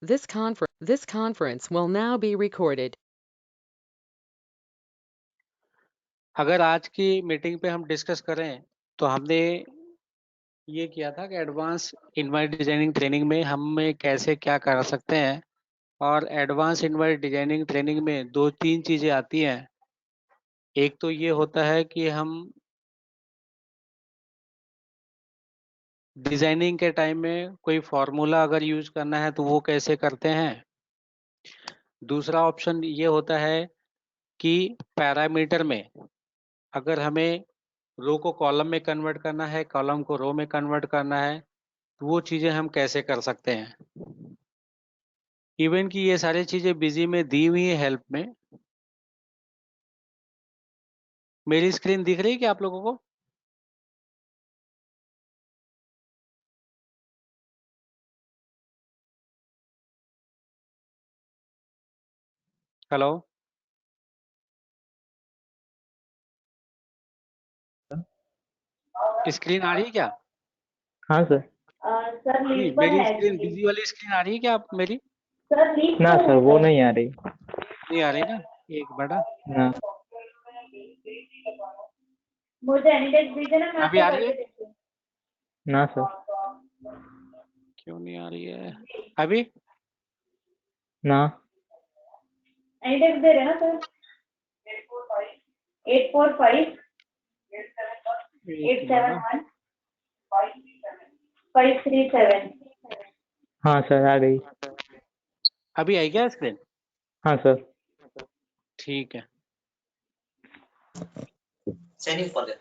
This conference will now be recorded. अगर आज की मीटिंग पे हम डिस्कस करें तो हमने ये किया था कि एडवांस इन्वाइट डिजाइनिंग ट्रेनिंग में हम कैसे क्या कर सकते हैं, और एडवांस इन्वाइट डिजाइनिंग ट्रेनिंग में दो तीन चीज़ें आती हैं। एक तो ये होता है कि हम डिजाइनिंग के टाइम में कोई फार्मूला अगर यूज करना है तो वो कैसे करते हैं। दूसरा ऑप्शन ये होता है कि पैरामीटर में अगर हमें रो को कॉलम में कन्वर्ट करना है, कॉलम को रो में कन्वर्ट करना है, तो वो चीज़ें हम कैसे कर सकते हैं। इवन कि ये सारी चीज़ें बिजी में दी हुई है हेल्प में। मेरी स्क्रीन दिख रही है क्या आप लोगों को? हेलो, स्क्रीन आ रही है क्या? हाँ सर। सर नहीं, लीड पर मेरी है स्क्रीन एक्चुअली। बिजी वाली स्क्रीन आ रही है क्या आप मेरी? सर लीड ना पर सर है वो सर। नहीं आ रही। नहीं आ रही ना, एक बड़ा। ना मुझे एनीडेक्स दीजिए ना, मैं अभी आपको आ रही है? करके देती हूँ। ना सर। क्यों नहीं आ रही है अभी? ना एनीडेक्स दे रहे हैं ना सर? 845 एक बड़ा। 871 537। हाँ सर आ गई। अभी आई क्या स्क्रीन? हाँ सर। ठीक है। Sending for them.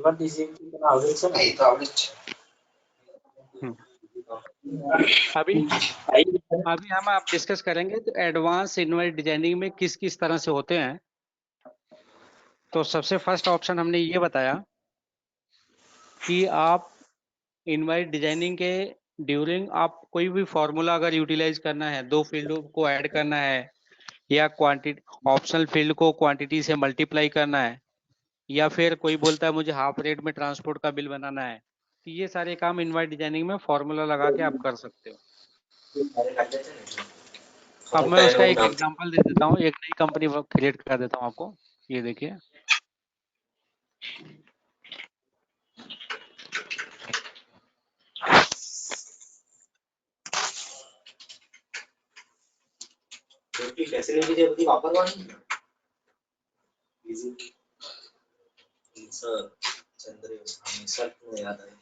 What is it? Average. अभी अभी हम आप डिस्कस करेंगे तो एडवांस इनवाइट डिजाइनिंग में किस किस तरह से होते हैं। तो सबसे फर्स्ट ऑप्शन हमने ये बताया कि आप इनवाइट डिजाइनिंग के ड्यूरिंग आप कोई भी फॉर्मूला अगर यूटिलाइज करना है, दो फील्ड को ऐड करना है, या क्वांटिटी ऑप्शनल फील्ड को क्वांटिटी से मल्टीप्लाई करना है, या फिर कोई बोलता है मुझे हाफ रेट में ट्रांसपोर्ट का बिल बनाना है, तो ये सारे काम इनवाइट डिजाइनिंग में फॉर्मूला लगा के आप कर सकते हो। अब मैं उसका एक एग्जांपल दे देता हूँ, एक नई कंपनी क्रिएट कर देता हूँ आपको। ये देखिए, फैसिलिटी बધી વાપરવાની इजी सर चंद्र हमेशा को याद आए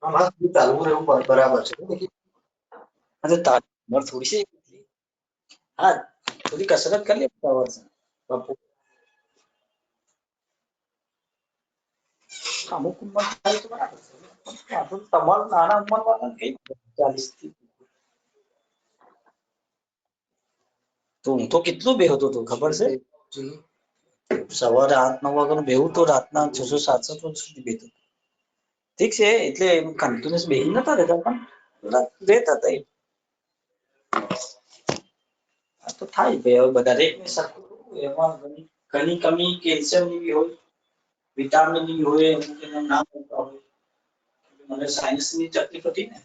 हमारा चालू रहे बराबर છે देखिए अरे तार थोड़ी सी हाँ थोड़ी कसरत कर ले पावर से बापू अमुक उम्र થાય તો બરાબર છે આપણે તમારું નાના ઉંમર વાળા કઈ 40 થી તો હું તો કેટલું બેહતો હતો ખબર છે સવારે 8-9 વાગ્યાનું બેહું તો રાતના 600-700 સુધી બેહતો ઠીક છે એટલે કન્ટિન્યુઅસ બેહી નતા રહેતા પણ રહેતા હતા એમ આ તો થાય બધા રેટની સરખું એમાં ઘણી કમી કેલ્શિયમની બી હોય વિટામિનની બી હોય અમુક એના નામ હોતા હોય મને સાયન્સની તકલીફ હતી ને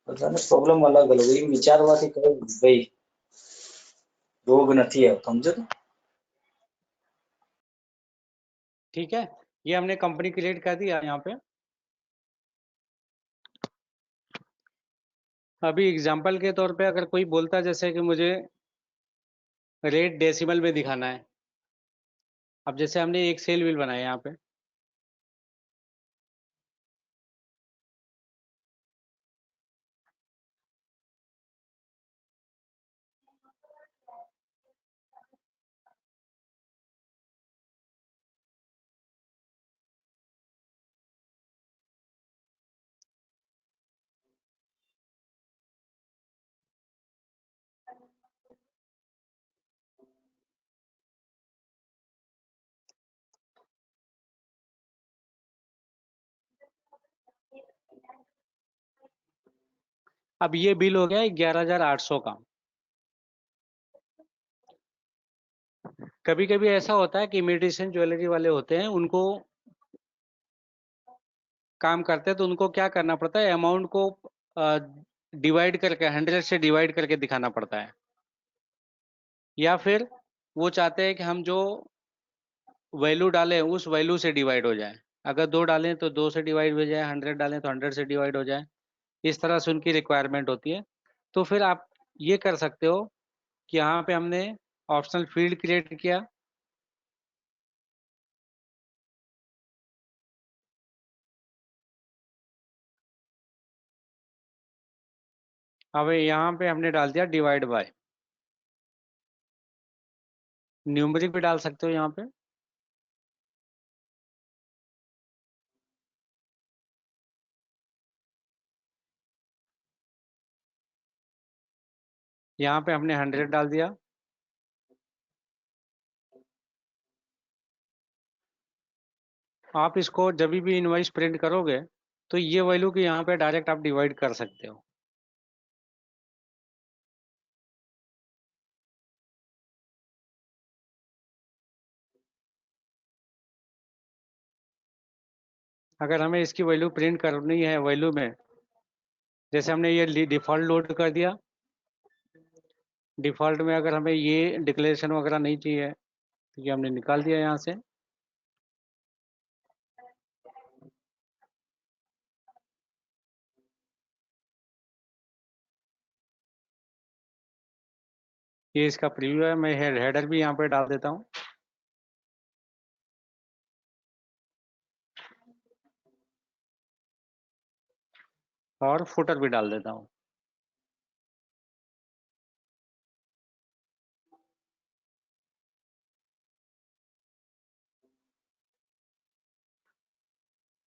બધાને પ્રોબ્લેમ અલગ અલગ એ વિચારવાથી કઈ ભાઈ રોગ નથી આવતો સમજો તો ठीक है। ये हमने कंपनी क्रिएट कर दिया यहाँ पे। अभी एग्जांपल के तौर पे अगर कोई बोलता है जैसे कि मुझे रेट डेसिमल में दिखाना है, अब जैसे हमने एक सेल बिल बनाया यहाँ पे, अब ये बिल हो गया 11,800 का। कभी कभी ऐसा होता है कि इमिटेशन ज्वेलरी वाले होते हैं, उनको काम करते हैं तो उनको क्या करना पड़ता है, अमाउंट को डिवाइड करके 100 से डिवाइड करके दिखाना पड़ता है, या फिर वो चाहते हैं कि हम जो वैल्यू डालें उस वैल्यू से डिवाइड हो जाए। अगर 2 डालें तो 2 से डिवाइड हो जाए, 100 डालें तो 100 से डिवाइड हो जाए। इस तरह से उनकी रिक्वायरमेंट होती है। तो फिर आप ये कर सकते हो कि यहाँ पे हमने ऑप्शनल फील्ड क्रिएट किया, अब यहाँ पे हमने डाल दिया डिवाइड बाय। न्यूमरिक भी डाल सकते हो यहाँ पे। यहाँ पे हमने 100 डाल दिया। आप इसको जब भी इनवॉइस प्रिंट करोगे तो ये वैल्यू की यहाँ पे डायरेक्ट आप डिवाइड कर सकते हो। अगर हमें इसकी वैल्यू प्रिंट करनी है वैल्यू में, जैसे हमने ये डिफॉल्ट लोड कर दिया, डिफॉल्ट में अगर हमें ये डिक्लेरेशन वगैरह नहीं चाहिए तो ये हमने निकाल दिया यहाँ से। ये इसका प्रीव्यू है, मैं हेडर भी यहाँ पे डाल देता हूँ। और फुटर भी डाल देता हूँ।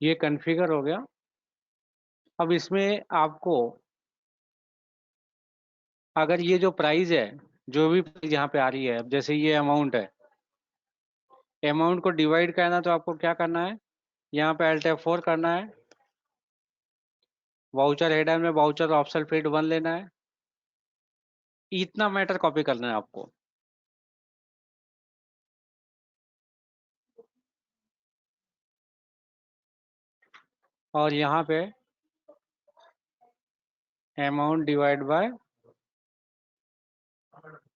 ये कॉन्फ़िगर हो गया। अब इसमें आपको अगर ये जो प्राइस है, जो भी प्राइस यहाँ पे आ रही है, अब जैसे ये अमाउंट है, अमाउंट को डिवाइड करना तो आपको क्या करना है, यहाँ पे Alt F4 करना है, वाउचर हेडर में वाउचर ऑप्शन फील्ड 1 लेना है, इतना मैटर कॉपी करना है आपको। और यहाँ पे amount divide by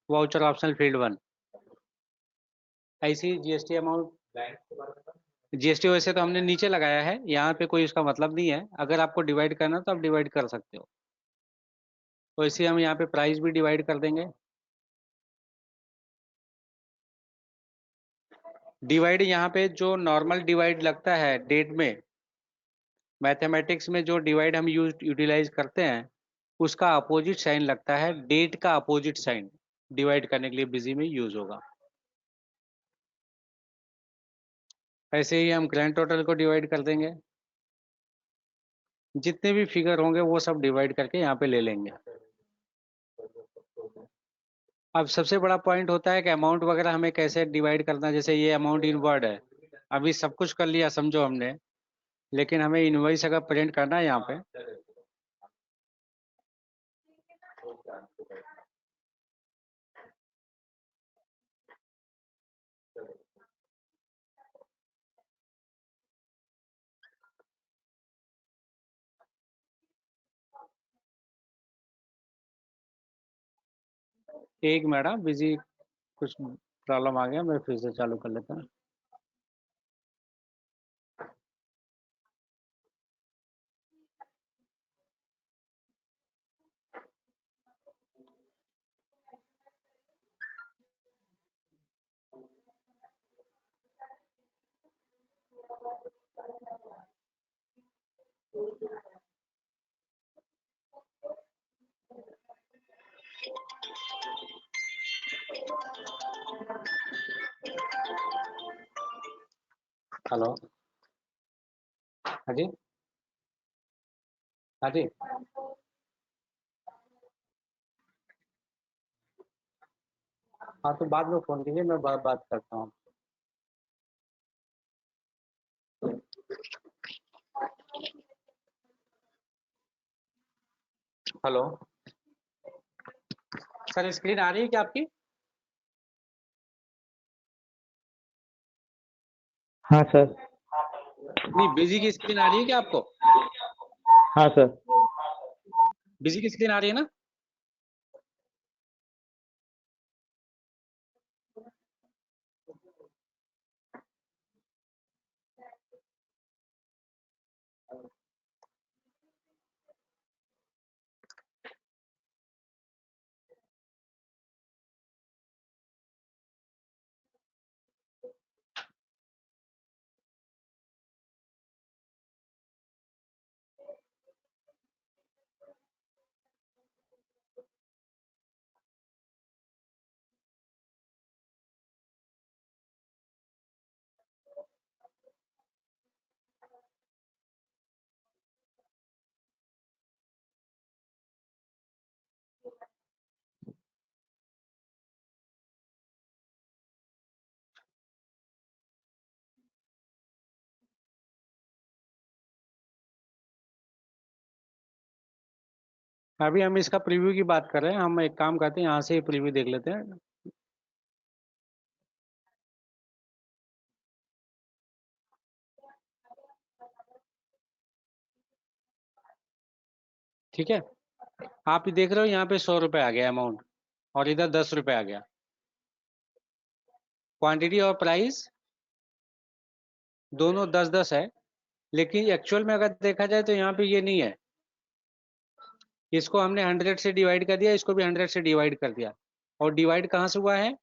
voucher optional field 1, ऐसी जीएसटी अमाउंट। जीएसटी वैसे तो हमने नीचे लगाया है, यहाँ पे कोई उसका मतलब नहीं है। अगर आपको डिवाइड करना तो आप डिवाइड कर सकते हो। तो इसे हम यहाँ पे प्राइस भी डिवाइड कर देंगे। डिवाइड यहाँ पे जो नॉर्मल डिवाइड लगता है डेट में, मैथमेटिक्स में जो डिवाइड हम यूटिलाइज करते हैं उसका अपोजिट साइन लगता है, डेट का अपोजिट साइन डिवाइड करने के लिए बिजी में यूज होगा। ऐसे ही हम ग्रैंड टोटल को डिवाइड कर देंगे, जितने भी फिगर होंगे वो सब डिवाइड करके यहाँ पे ले लेंगे। अब सबसे बड़ा पॉइंट होता है कि अमाउंट वगैरह हमें कैसे डिवाइड करना है। जैसे ये अमाउंट इनवर्ड है, अभी सब कुछ कर लिया समझो हमने, लेकिन हमें इनवॉइस अगर प्रिंट करना है यहाँ पे, एक मैडम बिजी, कुछ प्रॉब्लम आ गया, मैं फिर से चालू कर लेता हूँ। हेलो, हाँ जी, हाँ जी, हाँ तो बाद में फोन कीजिए, मैं बात करता हूँ। हेलो सर, स्क्रीन आ रही है क्या आपकी? हाँ सर। नहीं, बिजी की स्क्रीन आ रही है क्या आपको? हाँ सर। बिजी की स्क्रीन आ रही है ना? अभी हम इसका प्रीव्यू की बात कर रहे हैं। हम एक काम करते हैं, यहाँ से ही प्रीव्यू देख लेते हैं। ठीक है, आप ही देख रहे हो यहाँ पे 100 रुपये आ गया अमाउंट, और इधर 10 रुपये आ गया। क्वांटिटी और प्राइस दोनों 10-10 है, लेकिन एक्चुअल में अगर देखा जाए तो यहाँ पे ये नहीं है। इसको हमने 100 से डिवाइड कर दिया, इसको भी 100 से डिवाइड कर दिया। और डिवाइड कहाँ से हुआ है?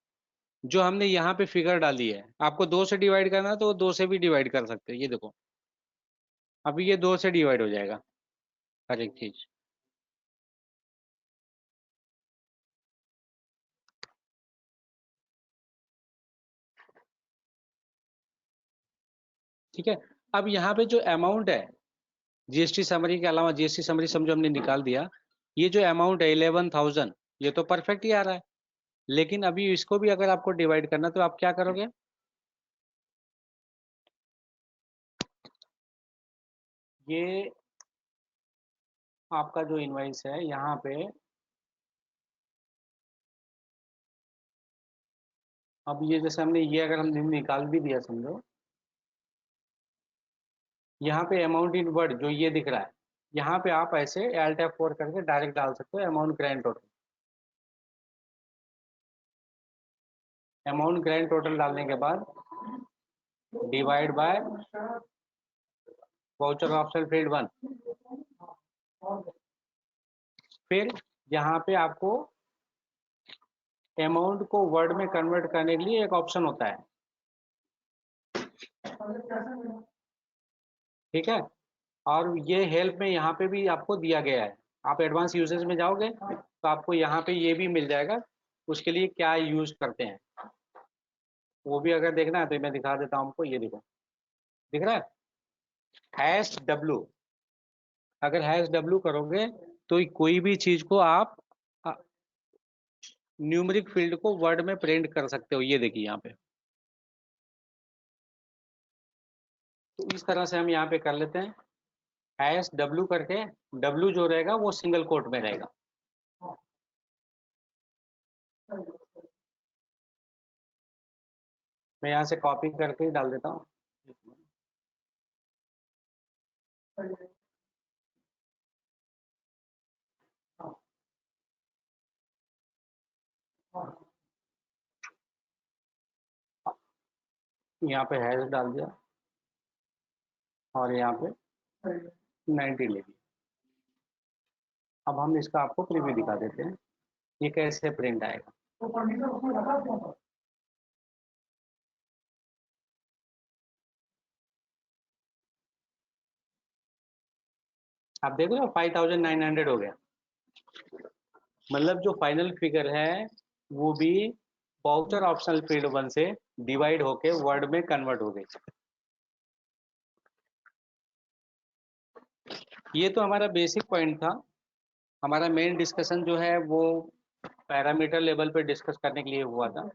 जो हमने यहाँ पे फिगर डाली है। आपको 2 से डिवाइड करना है तो 2 से भी डिवाइड कर सकते हैं। ये देखो, अभी ये 2 से डिवाइड हो जाएगा हर एक चीज। ठीक है, अब यहाँ पे जो अमाउंट है, जीएसटी समरी के अलावा, जीएसटी समरी समझो हमने निकाल दिया, ये जो अमाउंट है 11,000, ये तो परफेक्ट ही आ रहा है। लेकिन अभी इसको भी अगर आपको डिवाइड करना तो आप क्या करोगे? ये आपका जो इनवाइस है यहाँ पे, अब ये जैसे हमने ये अगर हम निकाल भी दिया समझो, यहाँ पे अमाउंट इन वर्ड जो ये दिख रहा है, यहाँ पे आप ऐसे Alt F4 करके डायरेक्ट डाल सकते हो amount grand total. Amount grand total डालने के बाद divide by voucher option field 1। फिर यहाँ पे आपको अमाउंट को वर्ड में कन्वर्ट करने के लिए एक ऑप्शन होता है। ठीक है, और ये हेल्प में यहाँ पे भी आपको दिया गया है। आप एडवांस यूजेज में जाओगे तो आपको यहाँ पे ये भी मिल जाएगा, उसके लिए क्या यूज करते हैं वो भी अगर देखना है तो मैं दिखा देता हूँ आपको। ये देखो, दिख रहा है #W। अगर #W करोगे तो कोई भी चीज को आप न्यूमेरिक फील्ड को वर्ड में प्रिंट कर सकते हो। ये देखिए यहाँ पे, तो इस तरह से हम यहाँ पे कर लेते हैं #W करके। W जो रहेगा वो सिंगल कोट में रहेगा। मैं यहाँ से कॉपी करके ही डाल देता हूँ। यहाँ पे हैश डाल दिया और यहाँ पे 90 ले लिया। अब हम इसका आपको प्रीव्यू दिखा देते हैं, ये कैसे प्रिंट आएगा। आप देख रहे हो 5,900 हो गया। मतलब जो फाइनल फिगर है वो भी वाउचर ऑप्शनल फील्ड 1 से डिवाइड होके वर्ड में कन्वर्ट हो गई। ये तो हमारा बेसिक पॉइंट था। हमारा मेन डिस्कशन जो है वो पैरामीटर लेवल पे डिस्कस करने के लिए हुआ था।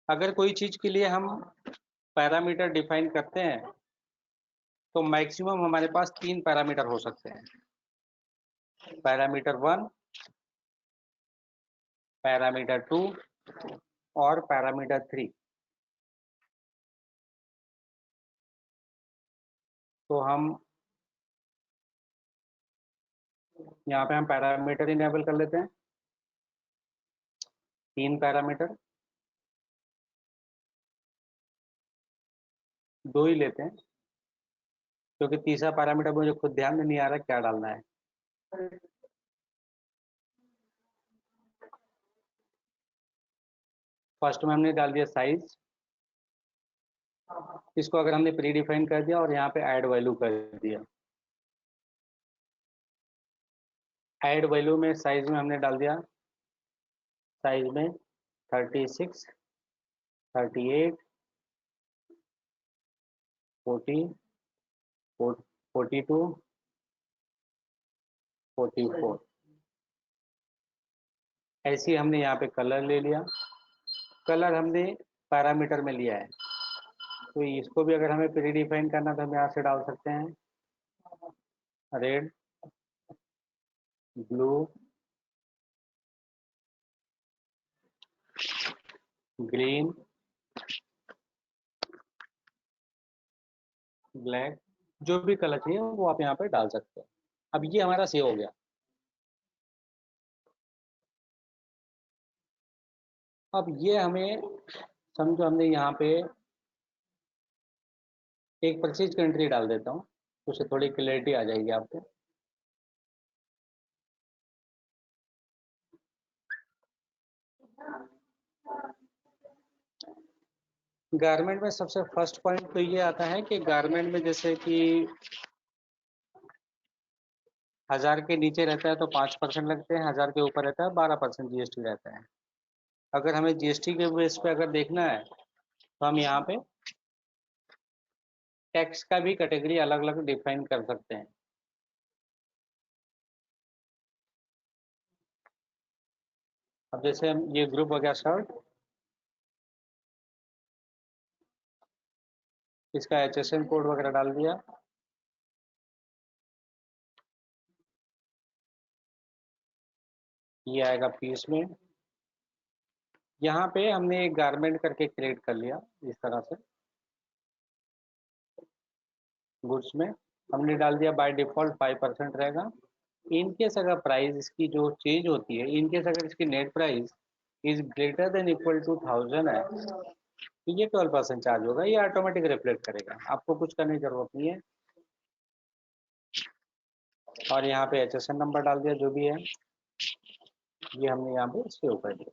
अगर कोई चीज के लिए हम पैरामीटर डिफाइन करते हैं तो मैक्सिमम हमारे पास 3 पैरामीटर हो सकते हैं। पैरामीटर 1, पैरामीटर 2 और पैरामीटर 3। तो हम यहाँ पे हम पैरामीटर इनेबल कर लेते हैं, 3 पैरामीटर, 2 ही लेते हैं क्योंकि तीसरा पैरामीटर मुझे खुद ध्यान में नहीं आ रहा क्या डालना है। फर्स्ट में हमने डाल दिया साइज, इसको अगर हमने प्री डिफाइन कर दिया और यहाँ पे ऐड वैल्यू कर दिया। ऐड वैल्यू में साइज में हमने डाल दिया, साइज में 36, 38, 40, 42, 44। ऐसी हमने यहाँ पे कलर ले लिया, कलर हमने पैरामीटर में लिया है, तो इसको भी अगर हमें प्री डिफाइन करना तो हम यहाँ से डाल सकते हैं रेड, ब्लू, ग्रीन, ब्लैक, जो भी कलर चाहिए वो आप यहाँ पे डाल सकते हैं। अब ये हमारा सेव हो गया। अब ये हमें समझो हमने यहाँ पे एक परचेज कंट्री डाल देता हूँ, तो उससे थोड़ी क्लैरिटी आ जाएगी आपको। गारमेंट में सबसे फर्स्ट पॉइंट तो ये आता है कि गारमेंट में जैसे कि 1000 के नीचे रहता है तो 5% लगते हैं, 1000 के ऊपर रहता है 12% जीएसटी रहता है। अगर हमें जीएसटी के बेस पे अगर देखना है तो हम यहाँ पे टैक्स का भी कैटेगरी अलग अलग डिफाइन कर सकते हैं। अब जैसे हम ये ग्रुप हो गया शर्ट, इसका HSN कोड वगैरह डाल दिया, ये आएगा पीस में। यहाँ पे हमने एक गारमेंट करके क्रिएट कर लिया इस तरह से, गुड्स में हमने डाल दिया बाय डिफॉल्ट 5% रहेगा। इनकेस अगर प्राइस इसकी जो चेंज होती है, इनकेस अगर इसकी net price is greater than equal to 1000 है तो ये 12% चार्ज होगा, ये ऑटोमेटिक रिफ्लेक्ट करेगा, आपको कुछ करने की जरूरत नहीं है। और यहाँ पे HSN नंबर डाल दिया जो भी है, ये हमने यहाँ पे सेव कर दिया।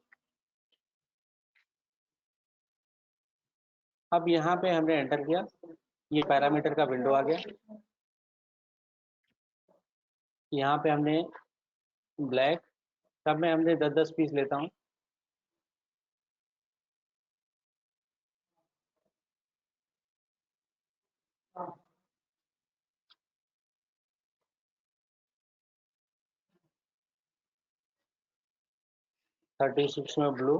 अब यहाँ पे हमने एंटर किया, ये पैरामीटर का विंडो आ गया। यहाँ पे हमने ब्लैक, सब में हमने 10-10 पीस लेता हूँ। थर्टी 36 में ब्लू,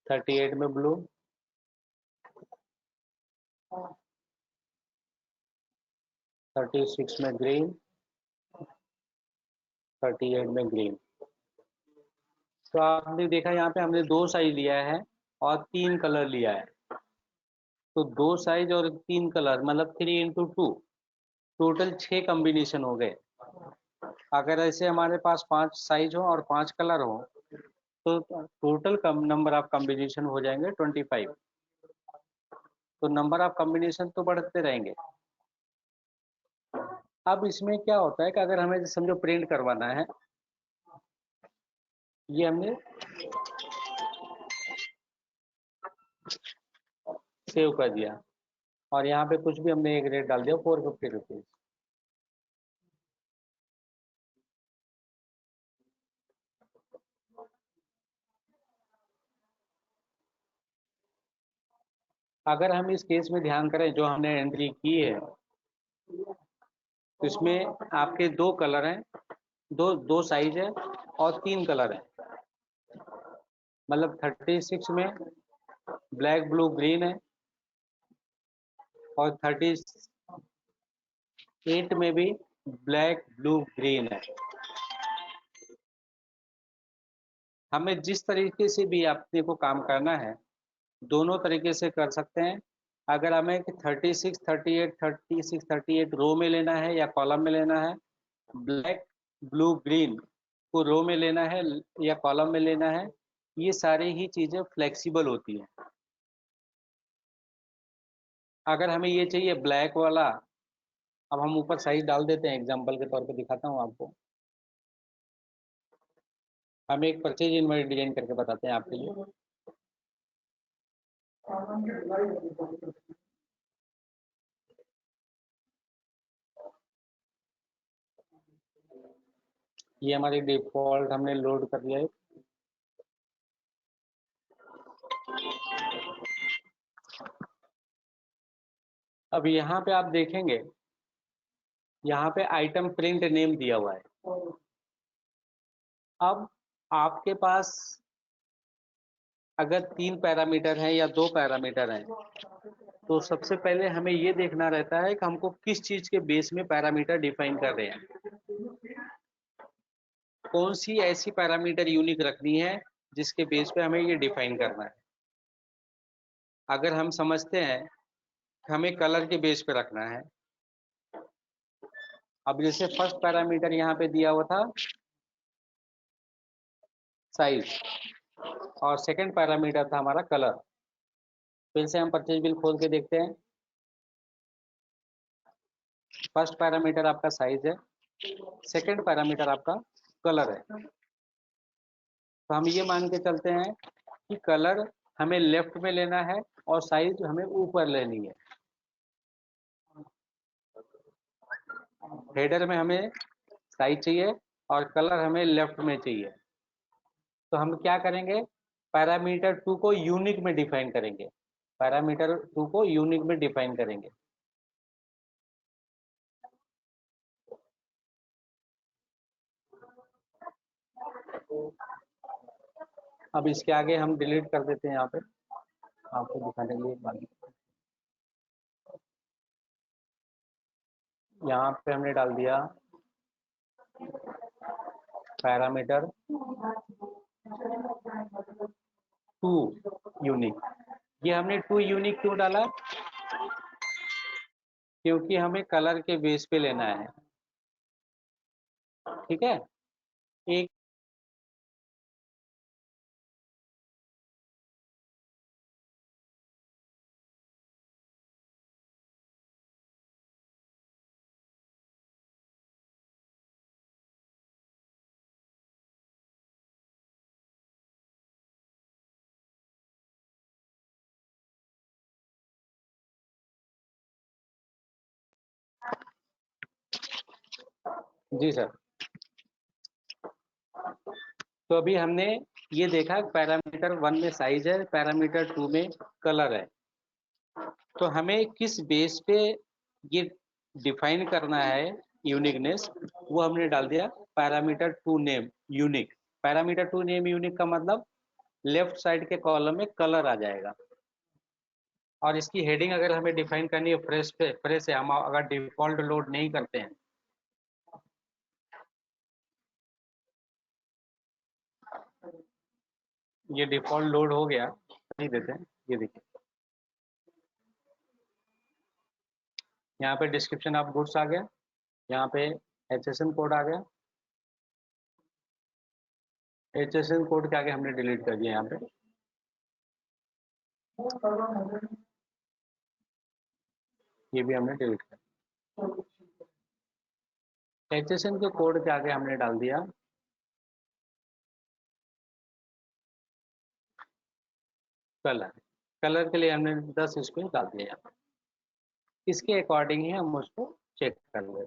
38 में ब्लू, 36 में ग्रीन, 38 में ग्रीन। तो आपने देखा यहाँ पे हमने 2 साइज लिया है और 3 कलर लिया है, तो 2 साइज और 3 कलर मतलब 3x2, टोटल 6 कॉम्बिनेशन हो गए। अगर ऐसे हमारे पास 5 साइज हो और 5 कलर हो तो टोटल नंबर ऑफ कॉम्बिनेशन हो जाएंगे 25। तो नंबर ऑफ कॉम्बिनेशन तो बढ़ते रहेंगे। अब इसमें क्या होता है कि अगर हमें समझो प्रिंट करवाना है, ये हमने सेव कर दिया और यहाँ पे कुछ भी हमने एक रेट डाल दिया 450 रुपीज। अगर हम इस केस में ध्यान करें जो हमने एंट्री की है, तो इसमें आपके 2 कलर हैं, दो साइज है और 3 कलर है, मतलब 36 में ब्लैक ब्लू ग्रीन है और 38 में भी ब्लैक ब्लू ग्रीन है। हमें जिस तरीके से भी अपने को काम करना है दोनों तरीके से कर सकते हैं। अगर हमें 36, 38, 36, 38 रो में लेना है या कॉलम में लेना है, ब्लैक ब्लू ग्रीन को रो में लेना है या कॉलम में लेना है, ये सारी ही चीज़ें फ्लेक्सिबल होती हैं। अगर हमें ये चाहिए ब्लैक वाला, अब हम ऊपर साइज डाल देते हैं, एग्जांपल के तौर पे दिखाता हूँ आपको। हम एक परचेज इनवॉइस डिजाइन करके बताते हैं आपके लिए। ये हमारी डिफॉल्ट हमने लोड कर लिया है। अब यहाँ पे आप देखेंगे, यहाँ पे आइटम प्रिंट नेम दिया हुआ है। अब आपके पास अगर 3 पैरामीटर हैं या 2 पैरामीटर हैं, तो सबसे पहले हमें ये देखना रहता है कि हमको किस चीज के बेस में पैरामीटर डिफाइन कर रहे हैं, कौन सी ऐसी पैरामीटर यूनिक रखनी है जिसके बेस पे हमें ये डिफाइन करना है। अगर हम समझते हैं कि हमें कलर के बेस पे रखना है, अब जैसे फर्स्ट पैरामीटर यहाँ पे दिया हुआ था साइज, और सेकंड पैरामीटर था हमारा कलर। फिर से हम परचेज बिल खोल के देखते हैं। फर्स्ट पैरामीटर आपका साइज है, सेकंड पैरामीटर आपका कलर है। तो हम ये मान के चलते हैं कि कलर हमें लेफ्ट में लेना है और साइज हमें ऊपर लेनी है। हेडर में हमें साइज चाहिए और कलर हमें लेफ्ट में चाहिए। तो हम क्या करेंगे, पैरामीटर 2 को यूनिक में डिफाइन करेंगे। पैरामीटर 2 को यूनिक में डिफाइन करेंगे। अब इसके आगे हम डिलीट कर देते हैं यहाँ पे आपको दिखाने के लिए। यहाँ पे हमने डाल दिया पैरामीटर 2 यूनिक। ये हमने 2 यूनिक क्यों डाला, क्योंकि हमें कलर के बेस पे लेना है। ठीक है, एक जी सर। तो अभी हमने ये देखा पैरामीटर 1 में साइज है, पैरामीटर 2 में कलर है। तो हमें किस बेस पे ये डिफाइन करना है यूनिकनेस, वो हमने डाल दिया parameter 2 name unique. Parameter 2 name unique का मतलब लेफ्ट साइड के कॉलम में कलर आ जाएगा। और इसकी हेडिंग अगर हमें डिफाइन करनी है फ्रेश पे, फ्रेश है, हम अगर डिफॉल्ट लोड नहीं करते हैं, ये डिफॉल्ट लोड हो गया, नहीं देते हैं। ये देखिए यहाँ पे डिस्क्रिप्शन ऑफ गुड्स आ गया, यहाँ पे HSN कोड आ गया। HSN कोड के आगे हमने डिलीट कर दिया यहाँ पे। ये भी हमने डिलीट कर दिया। HSN के कोड के आगे हमने डाल दिया कलर। कलर के लिए हमने 10 स्पेस डाल दिया यहाँ पे। इसके अकॉर्डिंग ही हम उसको चेक कर लेते।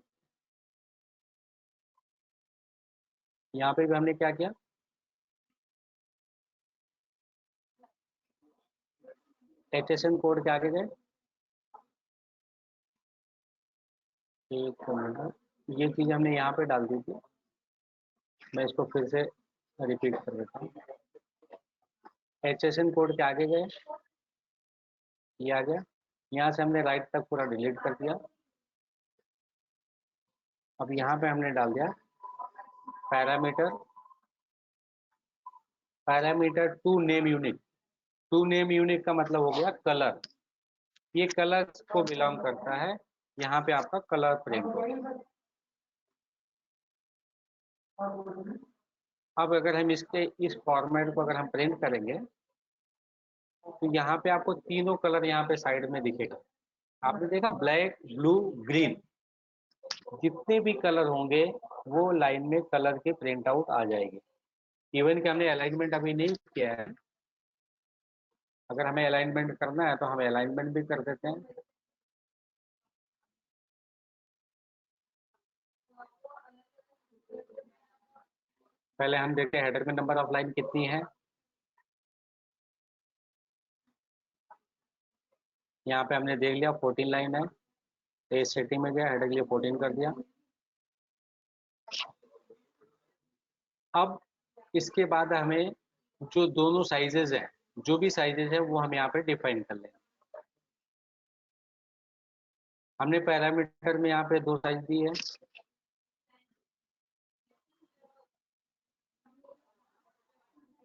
यहाँ पे भी हमने क्या किया, HSN कोड के आगे गए। एक मिनट, ये चीज हमने यहाँ पे डाल दी थी, मैं इसको फिर से रिपीट कर देता हूँ। HSN कोड के आगे गए, ये आ गया। यहाँ से हमने राइट तक पूरा डिलीट कर दिया। अब यहाँ पे हमने डाल दिया parameter, parameter to name unit. To name unit का मतलब हो गया कलर, ये कलर को बिलोंग करता है, यहाँ पे आपका कलर प्रिंट होगा। अब अगर हम इसके इस फॉर्मेट को अगर हम प्रिंट करेंगे तो यहाँ पे आपको तीनों कलर यहाँ पे साइड में दिखेगा। आपने देखा ब्लैक, ब्लू, ग्रीन, जितने भी कलर होंगे वो लाइन में कलर के प्रिंट आउट आ जाएंगे। इवन कि हमने अलाइनमेंट अभी नहीं किया है, अगर हमें अलाइनमेंट करना है तो हम अलाइनमेंट भी कर देते हैं। पहले हम देखते हैं हेडर में नंबर ऑफ लाइन कितनी है। यहाँ पे हमने देख लिया 14 लाइन है, पेज सेटिंग में गया, हेडर के लिए 14 कर दिया। अब इसके बाद हमें जो दोनों साइजेज हैं, जो भी साइजेज है वो हम यहाँ पे डिफाइन कर लेंगे। हमने पैरामीटर में यहाँ पे दो साइज दी है,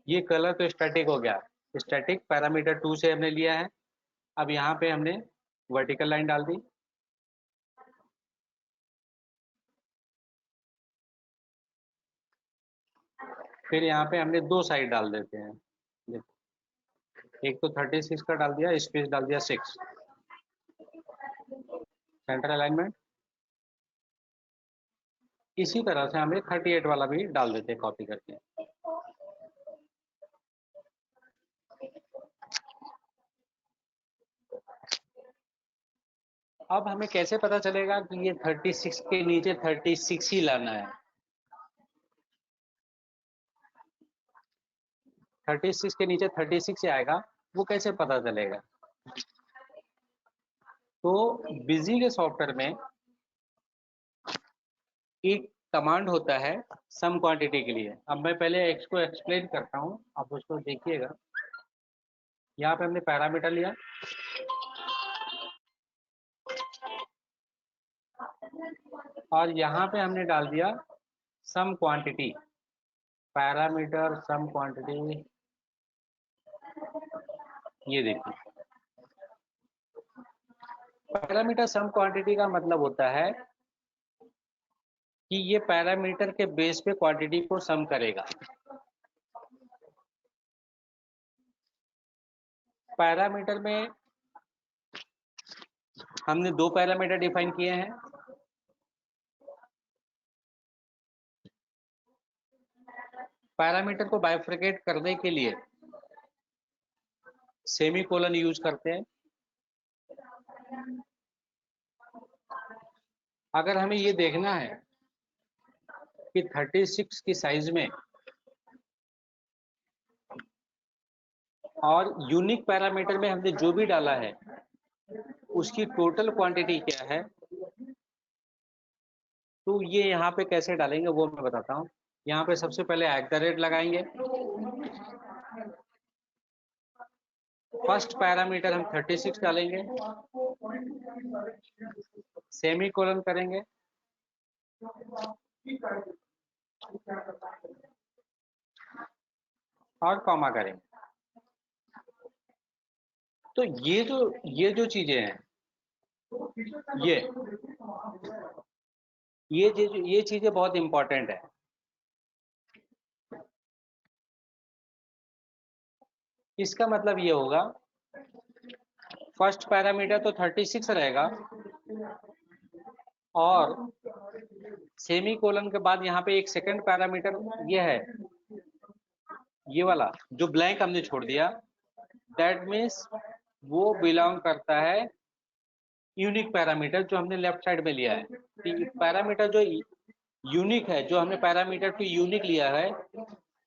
ये कलर तो स्टैटिक हो गया, स्टैटिक पैरामीटर 2 से हमने लिया है। अब यहाँ पे हमने वर्टिकल लाइन डाल दी, फिर यहाँ पे हमने दो साइड डाल देते हैं। देखो, एक तो 36 का डाल दिया, स्पेस डाल दिया 6, सेंटर अलाइनमेंट। इसी तरह से हमें 38 वाला भी डाल देते हैं कॉपी करके। अब हमें कैसे पता चलेगा कि ये 36 के नीचे 36 ही लाना है? 36 के नीचे 36 ही आएगा, वो कैसे पता चलेगा? तो बिजी के सॉफ्टवेयर में एक कमांड होता है सम क्वांटिटी के लिए। अब मैं पहले इसको एक्सप्लेन करता हूँ, आप उसको देखिएगा। यहाँ पे हमने पैरामीटर लिया, और यहाँ पे हमने डाल दिया sum quantity, parameter sum quantity. ये देखिए, पैरामीटर सम क्वांटिटी का मतलब होता है कि ये पैरामीटर के बेस पे क्वांटिटी को सम करेगा। पैरामीटर में हमने दो पैरामीटर डिफाइन किए हैं, पैरामीटर को बाइफरकेट करने के लिए सेमीकोलन यूज करते हैं। अगर हमें ये देखना है कि 36 की साइज में और यूनिक पैरामीटर में हमने जो भी डाला है उसकी टोटल क्वांटिटी क्या है, तो ये यहाँ पे कैसे डालेंगे वो मैं बताता हूँ। यहाँ पे सबसे पहले @ लगाएंगे, फर्स्ट पैरामीटर हम 36 डालेंगे, सेमीकोलन करेंगे, और कॉमा करेंगे। तो ये जो चीजें हैं, ये चीजें बहुत इंपॉर्टेंट है। इसका मतलब ये होगा, फर्स्ट पैरामीटर तो 36 रहेगा, और सेमीकोलन के बाद यहाँ पे एक सेकंड पैरामीटर ये है, ये वाला जो ब्लैंक हमने छोड़ दिया, दैट मीन्स वो बिलोंग करता है यूनिक पैरामीटर जो हमने लेफ्ट साइड में लिया है। पैरामीटर जो यूनिक है, जो हमने पैरामीटर टू यूनिक लिया है,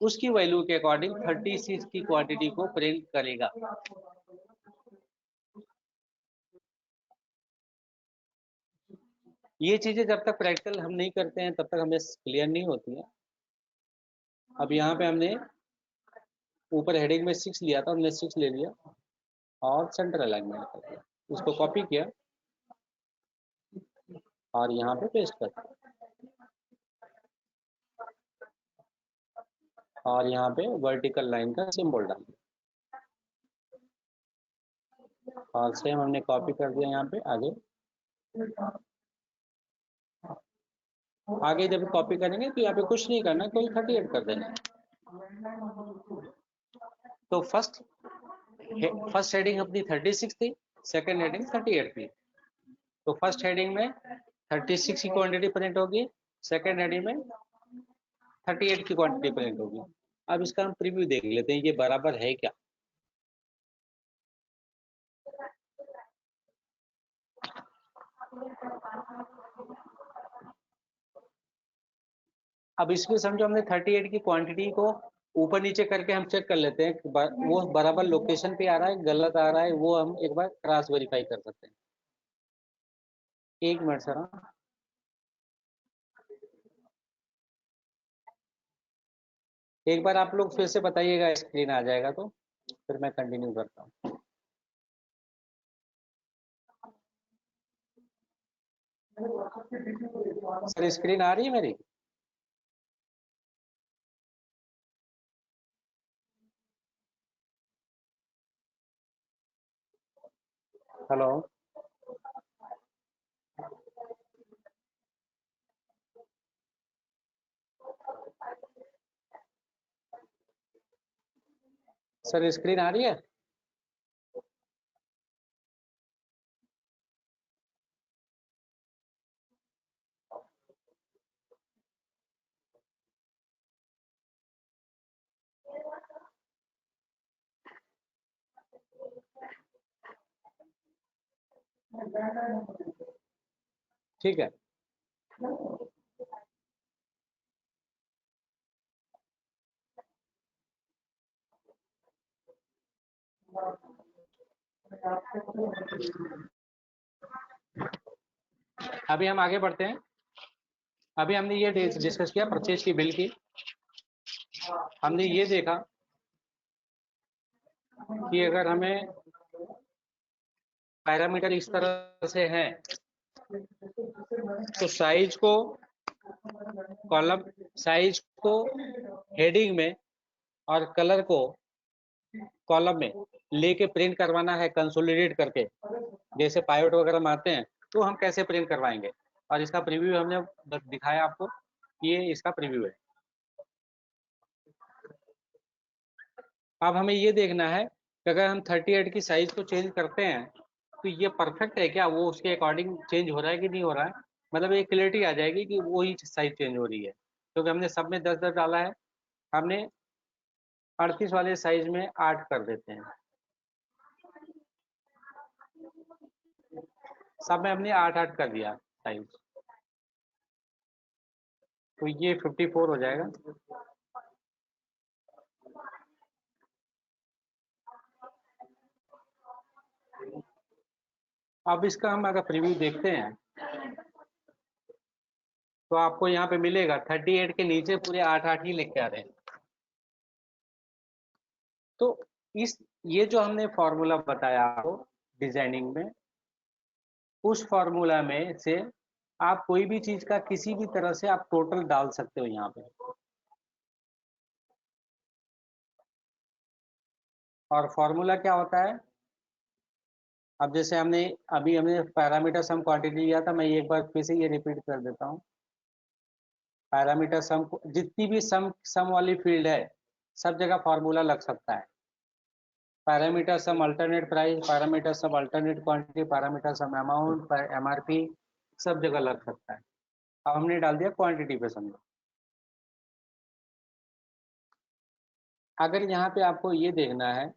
उसकी वैल्यू के अकॉर्डिंग 36 की क्वांटिटी को प्रिंट करेगा। ये चीजें जब तक प्रैक्टिकल हम नहीं करते हैं तब तक हमें क्लियर नहीं होती है। अब यहाँ पे हमने ऊपर हेडिंग में 6 लिया था, हमने 6 ले लिया और सेंटर अलाइनमेंट कर दिया, इसको कॉपी किया और यहाँ पे पेस्ट कर दिया। और यहाँ पे वर्टिकल लाइन का सिंबल डाल दिया और सेम हमने कॉपी कर दिया यहाँ पे आगे। आगे जब कॉपी करेंगे तो यहाँ पे कुछ नहीं करना, कोई 38 कर देना। तो फर्स्ट हेडिंग अपनी 36 थी, सेकंड हेडिंग 38 थी। तो फर्स्ट हेडिंग में 36 की क्वांटिटी प्रिंट होगी, सेकंड हेडिंग में 38 की क्वांटिटी प्रिंट होगी। अब इसका हम प्रीव्यू देख लेते हैं, ये बराबर है क्या। अब इसमें समझो हमने 38 की क्वांटिटी को ऊपर नीचे करके हम चेक कर लेते हैं कि वो बराबर लोकेशन पे आ रहा है, गलत आ रहा है, वो हम एक बार क्रॉस वेरीफाई कर सकते हैं। एक मिनट सर। एक बार आप लोग फिर से बताइएगा, स्क्रीन आ जाएगा तो फिर मैं कंटिन्यू करता हूँ। सर स्क्रीन आ रही है मेरी? हेलो। सर स्क्रीन आ रही है? ठीक है। अभी हम आगे बढ़ते हैं। अभी हमने ये डिस्कस किया परचेज की बिल की। हमने ये देखा कि अगर हमें पैरामीटर इस तरह से है तो साइज को कॉलम, साइज को हेडिंग में और कलर को कॉलम में लेके प्रिंट करवाना है कंसोलिडेट करके, जैसे पायवट वगैरह में आते हैं, तो हम कैसे प्रिंट करवाएंगे। और इसका प्रीव्यू हमने दिखाया आपको, ये इसका प्रीव्यू है। अब हमें ये देखना है कि अगर हम 38 की साइज को चेंज करते हैं तो ये परफेक्ट है क्या, वो उसके अकॉर्डिंग चेंज हो रहा है कि नहीं हो रहा है। मतलब एक क्लियरिटी आ जाएगी कि वही साइज चेंज हो रही है, क्योंकि हमने सब में 10-10 डाला है। हमने 38 वाले साइज में 8 कर देते हैं, सब में हमने 8-8 कर दिया साइज, तो ये 54 हो जाएगा। अब इसका हम अगर प्रीव्यू देखते हैं तो आपको यहाँ पे मिलेगा 38 के नीचे पूरे 8-8 ही लिख के आ रहे हैं। तो इस ये जो हमने फॉर्मूला बताया आपको डिजाइनिंग में, उस फॉर्मूला में से आप कोई भी चीज का किसी भी तरह से आप टोटल डाल सकते हो यहाँ पे। और फॉर्मूला क्या होता है, अब जैसे हमने हमने पैरामीटर सम क्वांटिटी लिया था, मैं एक बार फिर से ये रिपीट कर देता हूँ। पैरामीटर सम, जितनी भी सम वाली फील्ड है सब जगह फार्मूला लग सकता है। Parameter sum alternate price, parameter sum alternate quantity, parameter sum amount, MRP, सब जगह लग सकता है। अब हमने डाल दिया क्वांटिटी पे समझो। अगर यहाँ पे आपको ये देखना है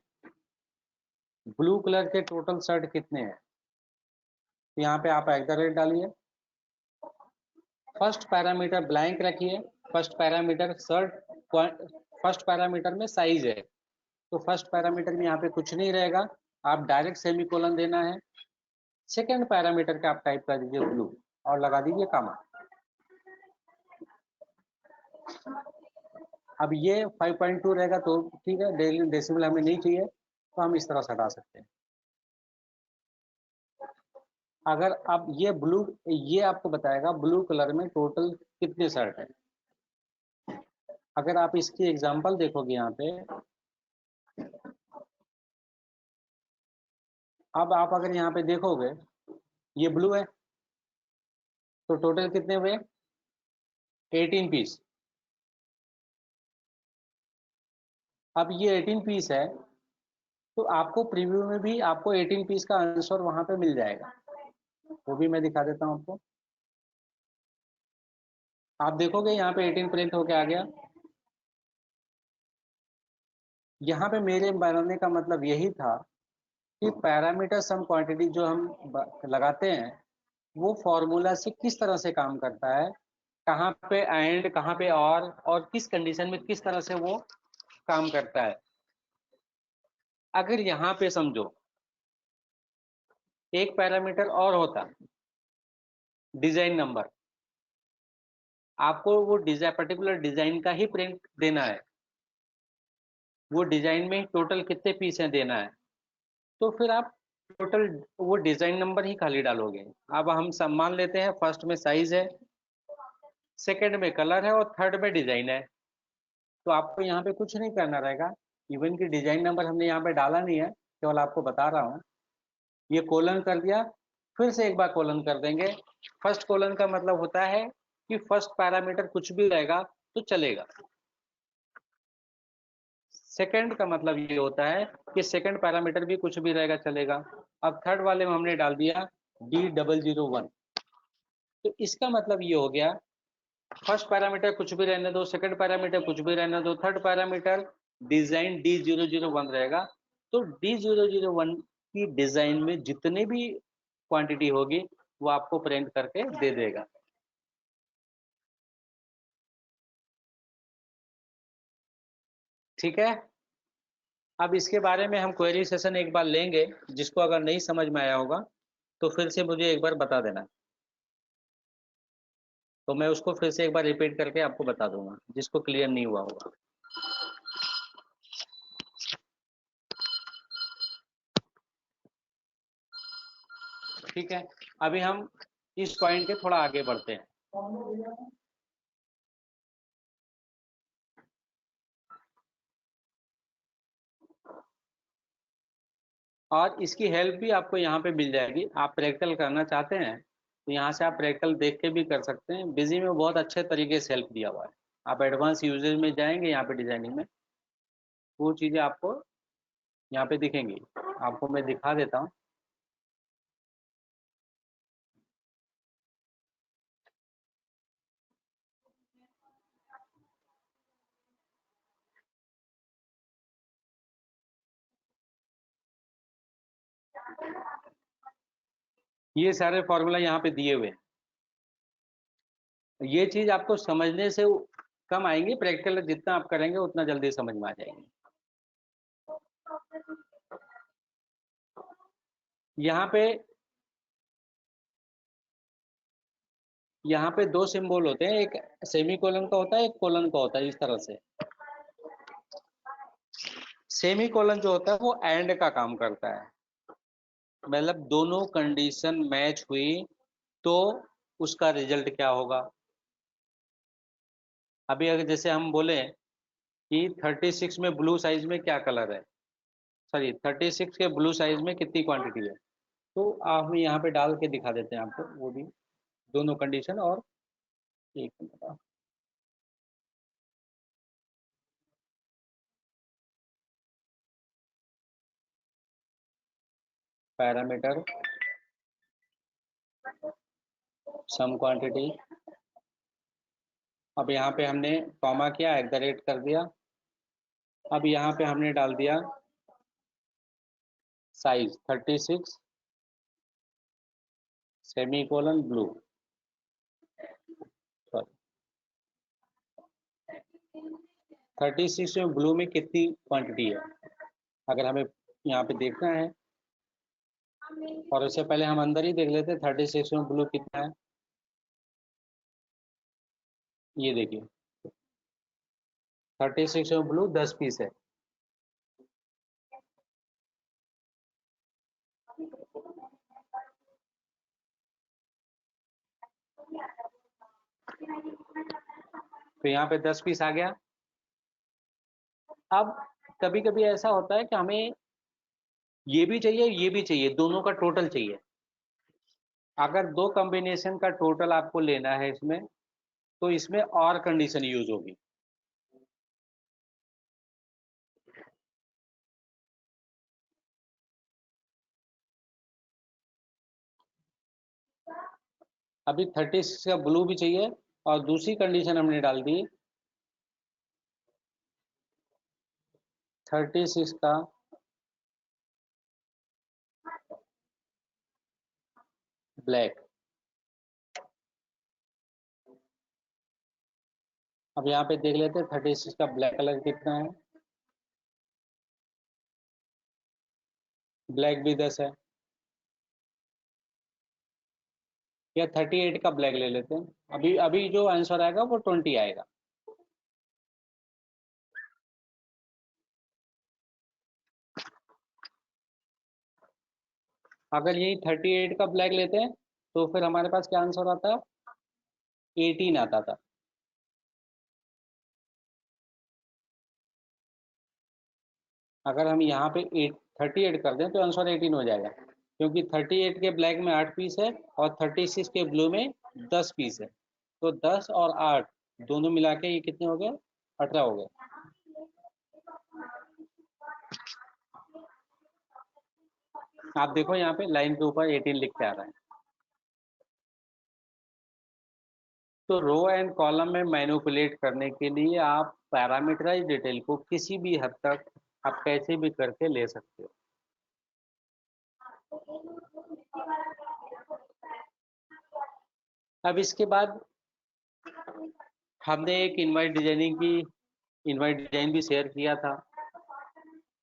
ब्लू कलर के टोटल शर्ट कितने हैं, तो यहाँ पे आप @ डालिए। फर्स्ट पैरामीटर ब्लैंक रखिए। First parameter shirt, first parameter में साइज है, तो फर्स्ट पैरामीटर में यहाँ पे कुछ नहीं रहेगा, आप डायरेक्ट सेमीकोलन देना है। सेकंड पैरामीटर का आप टाइप कर दीजिए ब्लू और लगा दीजिए कामा। अब ये 5.2 रहेगा तो ठीक है, डेसिमल हमें नहीं चाहिए तो हम इस तरह से हटा सकते हैं। अगर आप ये ब्लू, ये आपको बताएगा ब्लू कलर में टोटल कितने शर्ट है। अगर आप इसकी एग्जांपल देखोगे यहाँ पे, अब आप अगर यहाँ पे देखोगे ये ब्लू है, तो टोटल कितने हुए? 18 पीस। अब ये 18 पीस है, तो आपको प्रीव्यू में भी आपको 18 पीस का आंसर वहां पे मिल जाएगा, वो भी मैं दिखा देता हूँ आपको। आप देखोगे यहाँ पे 18 प्रिंट होके आ गया। यहाँ पे मेरे बनाने का मतलब यही था कि पैरामीटर सम क्वांटिटी जो हम लगाते हैं वो फॉर्मूला से किस तरह से काम करता है, कहाँ पे एंड, कहाँ पे और किस कंडीशन में किस तरह से वो काम करता है। अगर यहाँ पे समझो एक पैरामीटर और होता, डिजाइन नंबर, आपको वो डिजाइन, पर्टिकुलर डिजाइन का ही प्रिंट देना है, वो डिजाइन में टोटल कितने पीस हैं देना है, तो फिर आप टोटल वो डिजाइन नंबर ही खाली डालोगे। अब हम मान लेते हैं फर्स्ट में साइज है, सेकंड में कलर है और थर्ड में डिजाइन है, तो आपको यहाँ पे कुछ नहीं करना रहेगा। इवन की डिजाइन नंबर हमने यहाँ पे डाला नहीं है, केवल आपको बता रहा हूँ। ये कोलन कर दिया, फिर से एक बार कोलन कर देंगे। फर्स्ट कोलन का मतलब होता है कि फर्स्ट पैरामीटर कुछ भी रहेगा तो चलेगा। सेकंड का मतलब ये होता है कि सेकंड पैरामीटर भी कुछ भी रहेगा चलेगा। अब थर्ड वाले में हमने डाल दिया D001, तो इसका मतलब ये हो गया फर्स्ट पैरामीटर कुछ भी रहने दो, सेकंड पैरामीटर कुछ भी रहने दो, थर्ड पैरामीटर डिजाइन D001 रहेगा। तो D001 की डिजाइन में जितने भी क्वांटिटी होगी वो आपको प्रिंट करके दे देगा। ठीक है, अब इसके बारे में हम क्वेरी सेशन एक बार लेंगे, जिसको अगर नहीं समझ में आया होगा तो फिर से मुझे एक बार बता देना, तो मैं उसको फिर से एक बार रिपीट करके आपको बता दूंगा जिसको क्लियर नहीं हुआ होगा। ठीक है, अभी हम इस पॉइंट के थोड़ा आगे बढ़ते हैं। और इसकी हेल्प भी आपको यहाँ पे मिल जाएगी। आप प्रैक्टिकल करना चाहते हैं तो यहाँ से आप प्रैक्टिकल देख के भी कर सकते हैं। बिजी में बहुत अच्छे तरीके से हेल्प दिया हुआ है। आप एडवांस यूजेज में जाएंगे यहाँ पे डिजाइनिंग में, वो चीज़ें आपको यहाँ पे दिखेंगी। आपको मैं दिखा देता हूँ। ये सारे फॉर्मूला यहाँ पे दिए हुए हैं। ये चीज आपको समझने से कम आएंगे, प्रैक्टिकल जितना आप करेंगे उतना जल्दी समझ में आ जाएंगे। यहाँ पे दो सिंबल होते हैं, एक सेमी कोलन का होता है, एक कोलन का होता है। इस तरह से सेमी कोलन जो होता है वो एंड का काम करता है, मतलब दोनों कंडीशन मैच हुई तो उसका रिजल्ट क्या होगा। अभी अगर जैसे हम बोले कि 36 में ब्लू साइज में क्या कलर है, सॉरी 36 के ब्लू साइज में कितनी क्वांटिटी है, तो आप यहाँ पे डाल के दिखा देते हैं आपको वो भी, दोनों कंडीशन। और एक मिनट, पैरामीटर सम क्वांटिटी, अब यहाँ पे हमने कॉमा किया, @ कर दिया। अब यहाँ पे हमने डाल दिया size 36 semi colon blue, sorry 36 में ब्लू में कितनी क्वांटिटी है अगर हमें यहाँ पे देखना है। और उससे पहले हम अंदर ही देख लेते हैं 36 में ब्लू कितना है। ये देखिए 36 में ब्लू 10 पीस है। तो यहाँ पे 10 पीस आ गया। अब कभी कभी ऐसा होता है कि हमें ये भी चाहिए, ये भी चाहिए, दोनों का टोटल चाहिए। अगर दो कॉम्बिनेशन का टोटल आपको लेना है इसमें, तो इसमें और कंडीशन यूज होगी। अभी 36 का ब्लू भी चाहिए, और दूसरी कंडीशन हमने डाल दी 36 का ब्लैक। अब यहाँ पे देख लेते हैं 36 का ब्लैक कलर कितना है। ब्लैक भी 10 है, या 38 का ब्लैक ले लेते हैं। अभी अभी जो आंसर आएगा वो 20 आएगा। अगर यही 38 का ब्लैक लेते हैं तो फिर हमारे पास क्या आंसर आता है, 18 आता था। अगर हम यहाँ पे 38 कर दें तो आंसर 18 हो जाएगा, क्योंकि 38 के ब्लैक में 8 पीस है और 36 के ब्लू में 10 पीस है। तो 10 और 8 दोनों मिला के ये कितने हो गए, 18 हो गए। आप देखो यहाँ पे लाइन के ऊपर 18 लिख के आ रहा है। तो रो एंड कॉलम में मैनिपुलेट करने के लिए आप पैरामीटराइज डिटेल को किसी भी हद तक आप कैसे भी करके ले सकते हो। अब इसके बाद हमने एक इनवाइट डिजाइन भी शेयर किया था,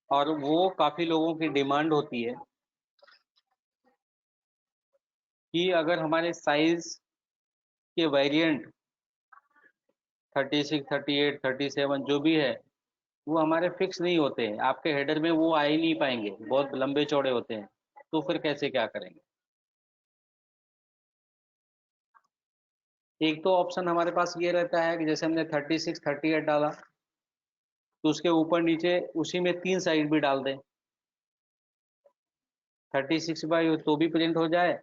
और वो काफी लोगों की डिमांड होती है कि अगर हमारे साइज के वेरिएंट 36, 38, 37 जो भी है वो हमारे फिक्स नहीं होते हैं, आपके हेडर में वो आ ही नहीं पाएंगे, बहुत लंबे चौड़े होते हैं, तो फिर कैसे क्या करेंगे। एक तो ऑप्शन हमारे पास ये रहता है कि जैसे हमने 36, 38 डाला तो उसके ऊपर नीचे उसी में 3 साइज भी डाल दें, 36 बाई हो तो भी प्रिंट हो जाए,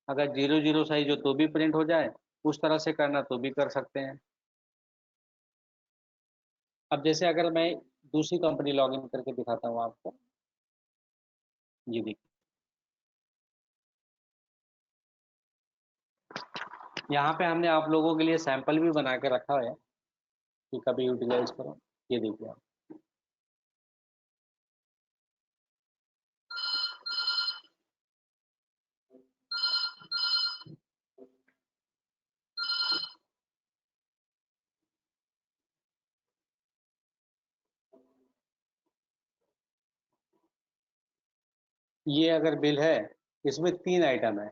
अगर 00 साइज हो तो भी प्रिंट हो जाए। उस तरह से करना तो भी कर सकते हैं। अब जैसे अगर मैं दूसरी कंपनी लॉग इन करके दिखाता हूँ आपको, ये देखिए यहाँ पे हमने आप लोगों के लिए सैंपल भी बना के रखा है कि कभी यूटिलाइज करो। ये देखिए आप, ये अगर बिल है, इसमें 3 आइटम है।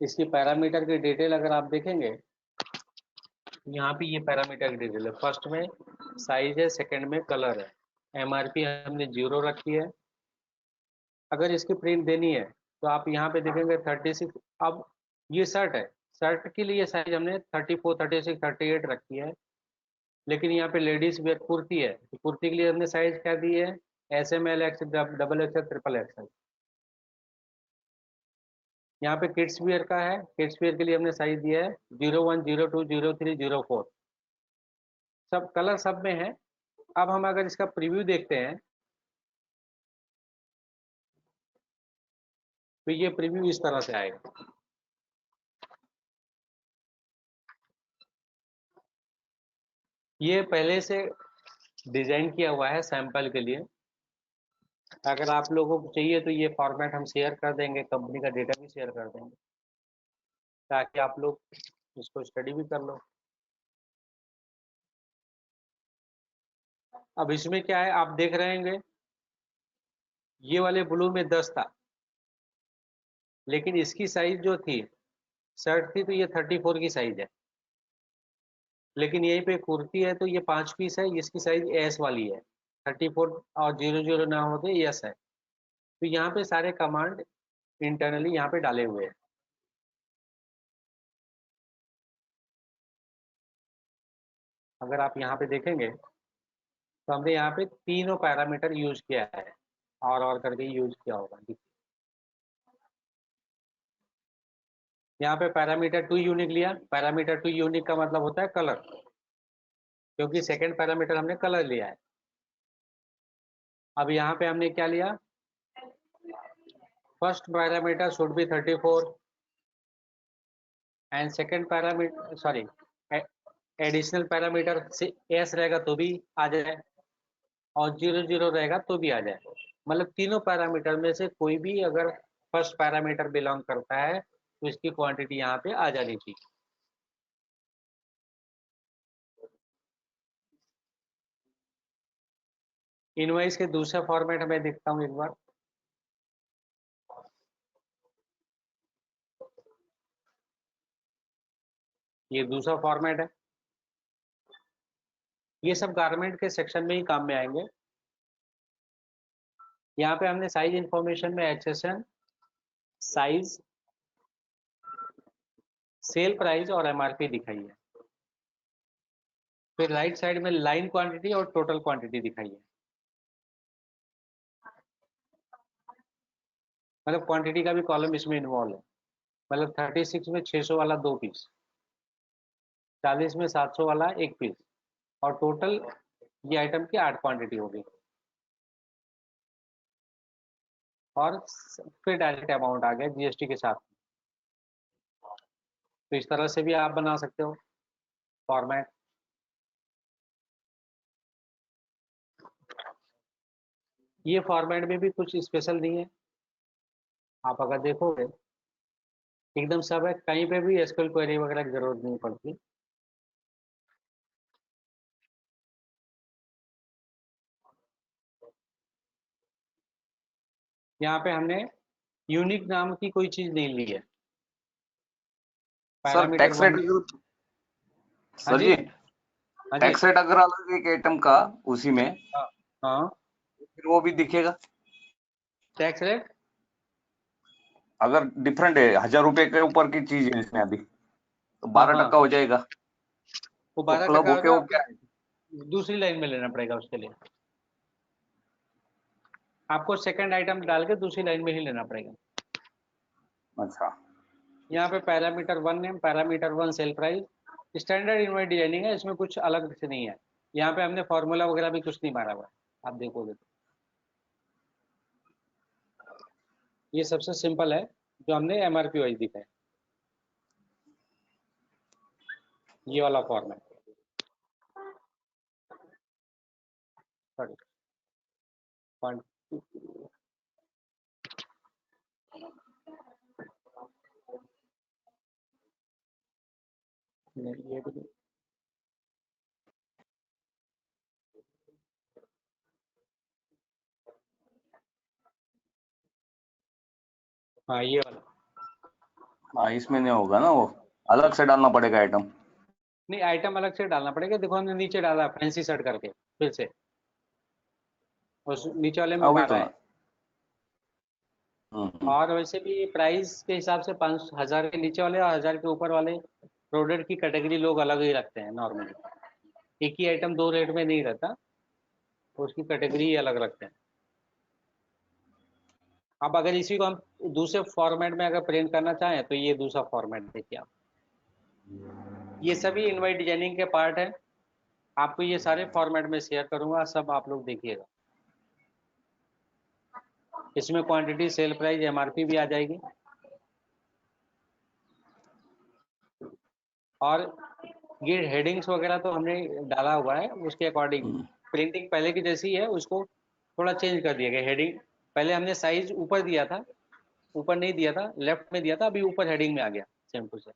इसकी पैरामीटर की डिटेल अगर आप देखेंगे, यहाँ पे ये पैरामीटर की डिटेल है। फर्स्ट में साइज है, सेकंड में कलर है, एमआरपी हमने 0 रखी है। अगर इसकी प्रिंट देनी है तो आप यहाँ पे देखेंगे 36। अब ये शर्ट है, शर्ट के लिए साइज हमने 34, 36, 38 रखी है। लेकिन यहाँ पे लेडीज वेयर कुर्ती है, तो कुर्ती के लिए हमने साइज क्या दी है, SML, x, double XL, triple XL. यहाँ पे किड्स वियर का है, किड्स वियर के लिए हमने साइज दिया है 01, 02, 03, 04। सब कलर सब में है। अब हम अगर इसका प्रीव्यू देखते हैं तो ये प्रीव्यू इस तरह से आएगा। ये पहले से डिजाइन किया हुआ है सैंपल के लिए। अगर आप लोगों को चाहिए तो ये फॉर्मेट हम शेयर कर देंगे, कंपनी का डेटा भी शेयर कर देंगे, ताकि आप लोग इसको स्टडी भी कर लो। अब इसमें क्या है, आप देख रहे होंगे ये वाले ब्लू में 10 था, लेकिन इसकी साइज जो थी, शर्ट थी तो ये 34 की साइज है। लेकिन यहीं पे कुर्ती है तो ये 5 पीस है, इसकी साइज एस वाली है। 34 और 00 ना होते यस है। तो यहाँ पे सारे कमांड इंटरनली यहाँ पे डाले हुए हैं। अगर आप यहाँ पे देखेंगे तो हमने यहाँ पे तीनों पैरामीटर यूज किया है और करके यूज किया होगा। यहाँ पे पैरामीटर 2 यूनिक लिया। पैरामीटर 2 यूनिक का मतलब होता है कलर, क्योंकि सेकंड पैरामीटर हमने कलर लिया है। अब यहाँ पे हमने क्या लिया, first parameter should be 34 and second parameter sorry additional parameter S रहेगा तो भी आ जाए और 00 रहेगा तो भी आ जाए। मतलब तीनों पैरामीटर में से कोई भी अगर फर्स्ट पैरामीटर बिलोंग करता है तो इसकी क्वांटिटी यहाँ पे आ जानी चाहिए। इनवॉइस के दूसरा फॉर्मेट मैं देखता हूँ एक बार। ये दूसरा फॉर्मेट है। ये सब गारमेंट के सेक्शन में ही काम में आएंगे। यहाँ पे हमने साइज इंफॉर्मेशन में HSN, साइज, सेल प्राइस और MRP दिखाई है। फिर राइट साइड में लाइन क्वांटिटी और टोटल क्वांटिटी दिखाई है। मतलब क्वांटिटी का भी कॉलम इसमें इन्वॉल्व है। मतलब 36 में 600 वाला 2 पीस, 40 में 700 वाला 1 पीस और टोटल ये आइटम की 8 क्वांटिटी होगी। और फिर डायरेक्ट अमाउंट आ गया GST के साथ। तो इस तरह से भी आप बना सकते हो फॉर्मेट। ये फॉर्मेट में भी कुछ स्पेशल नहीं है। आप अगर देखोगे एकदम सब है, कहीं पे भी SQL क्वेरी वगैरह की जरूरत नहीं पड़ती। यहाँ पे हमने यूनिक नाम की कोई चीज नहीं ली है। Sir parameter tax rate sir जी हाँ जी टैक्स रेट अगर अलग एक आइटम का उसी में हाँ फिर वो भी दिखेगा। टैक्स रेट अगर डिफरेंट है 1000 रुपए के ऊपर की चीज है इसमें अभी तो 12% हो जाएगा। वो तो 12 क्लब टका होके होगा। वो क्या है? दूसरी लाइन में लेना पड़ेगा उसके लिए। आपको सेकंड आइटम डाल के दूसरी लाइन में ही लेना पड़ेगा। अच्छा यहाँ पे parameter 1 name, parameter 1 sale price, standard invoice designing है, इसमें कुछ अलग से नहीं है। यहाँ पे हमने फॉर्मूला वगैरह भी कुछ नहीं मारा हुआ है, आप देखोगे तो ये सबसे सिंपल है जो हमने MRP वाइज दिखाया, ये वाला फॉर्मेट। सॉरी ये भी हाँ ये वाला हाँ इसमें नहीं होगा ना, वो अलग से डालना पड़ेगा आइटम। नहीं, आइटम अलग से डालना पड़ेगा। देखो हमने नीचे डाला फैंसी शर्ट करके, फिर से उस नीचे वाले में वही 12 तो है। ना। और वैसे भी प्राइस के हिसाब से 5,000 के नीचे वाले और 1000 के ऊपर वाले प्रोडक्ट की कैटेगरी लोग अलग ही रखते हैं नॉर्मली। एक ही आइटम 2 रेट में नहीं रहता, तो उसकी कैटेगरी ही अलग रखते हैं। अब अगर इसी को हम दूसरे फॉर्मेट में अगर प्रिंट करना चाहें तो ये दूसरा फॉर्मेट देखिए आप। ये सभी इनवाइट डिजाइनिंग के पार्ट है। आपको ये सारे फॉर्मेट में शेयर करूंगा, सब आप लोग देखिएगा। इसमें क्वांटिटी, सेल प्राइस, MRP भी आ जाएगी। और ये हेडिंग्स वगैरह तो हमने डाला हुआ है, उसके अकॉर्डिंग प्रिंटिंग पहले की जैसी है, उसको थोड़ा चेंज कर दिया गया। हेडिंग पहले हमने साइज ऊपर दिया था, ऊपर नहीं दिया था, लेफ्ट में दिया था, अभी ऊपर हेडिंग में आ गया सेम टू सेम।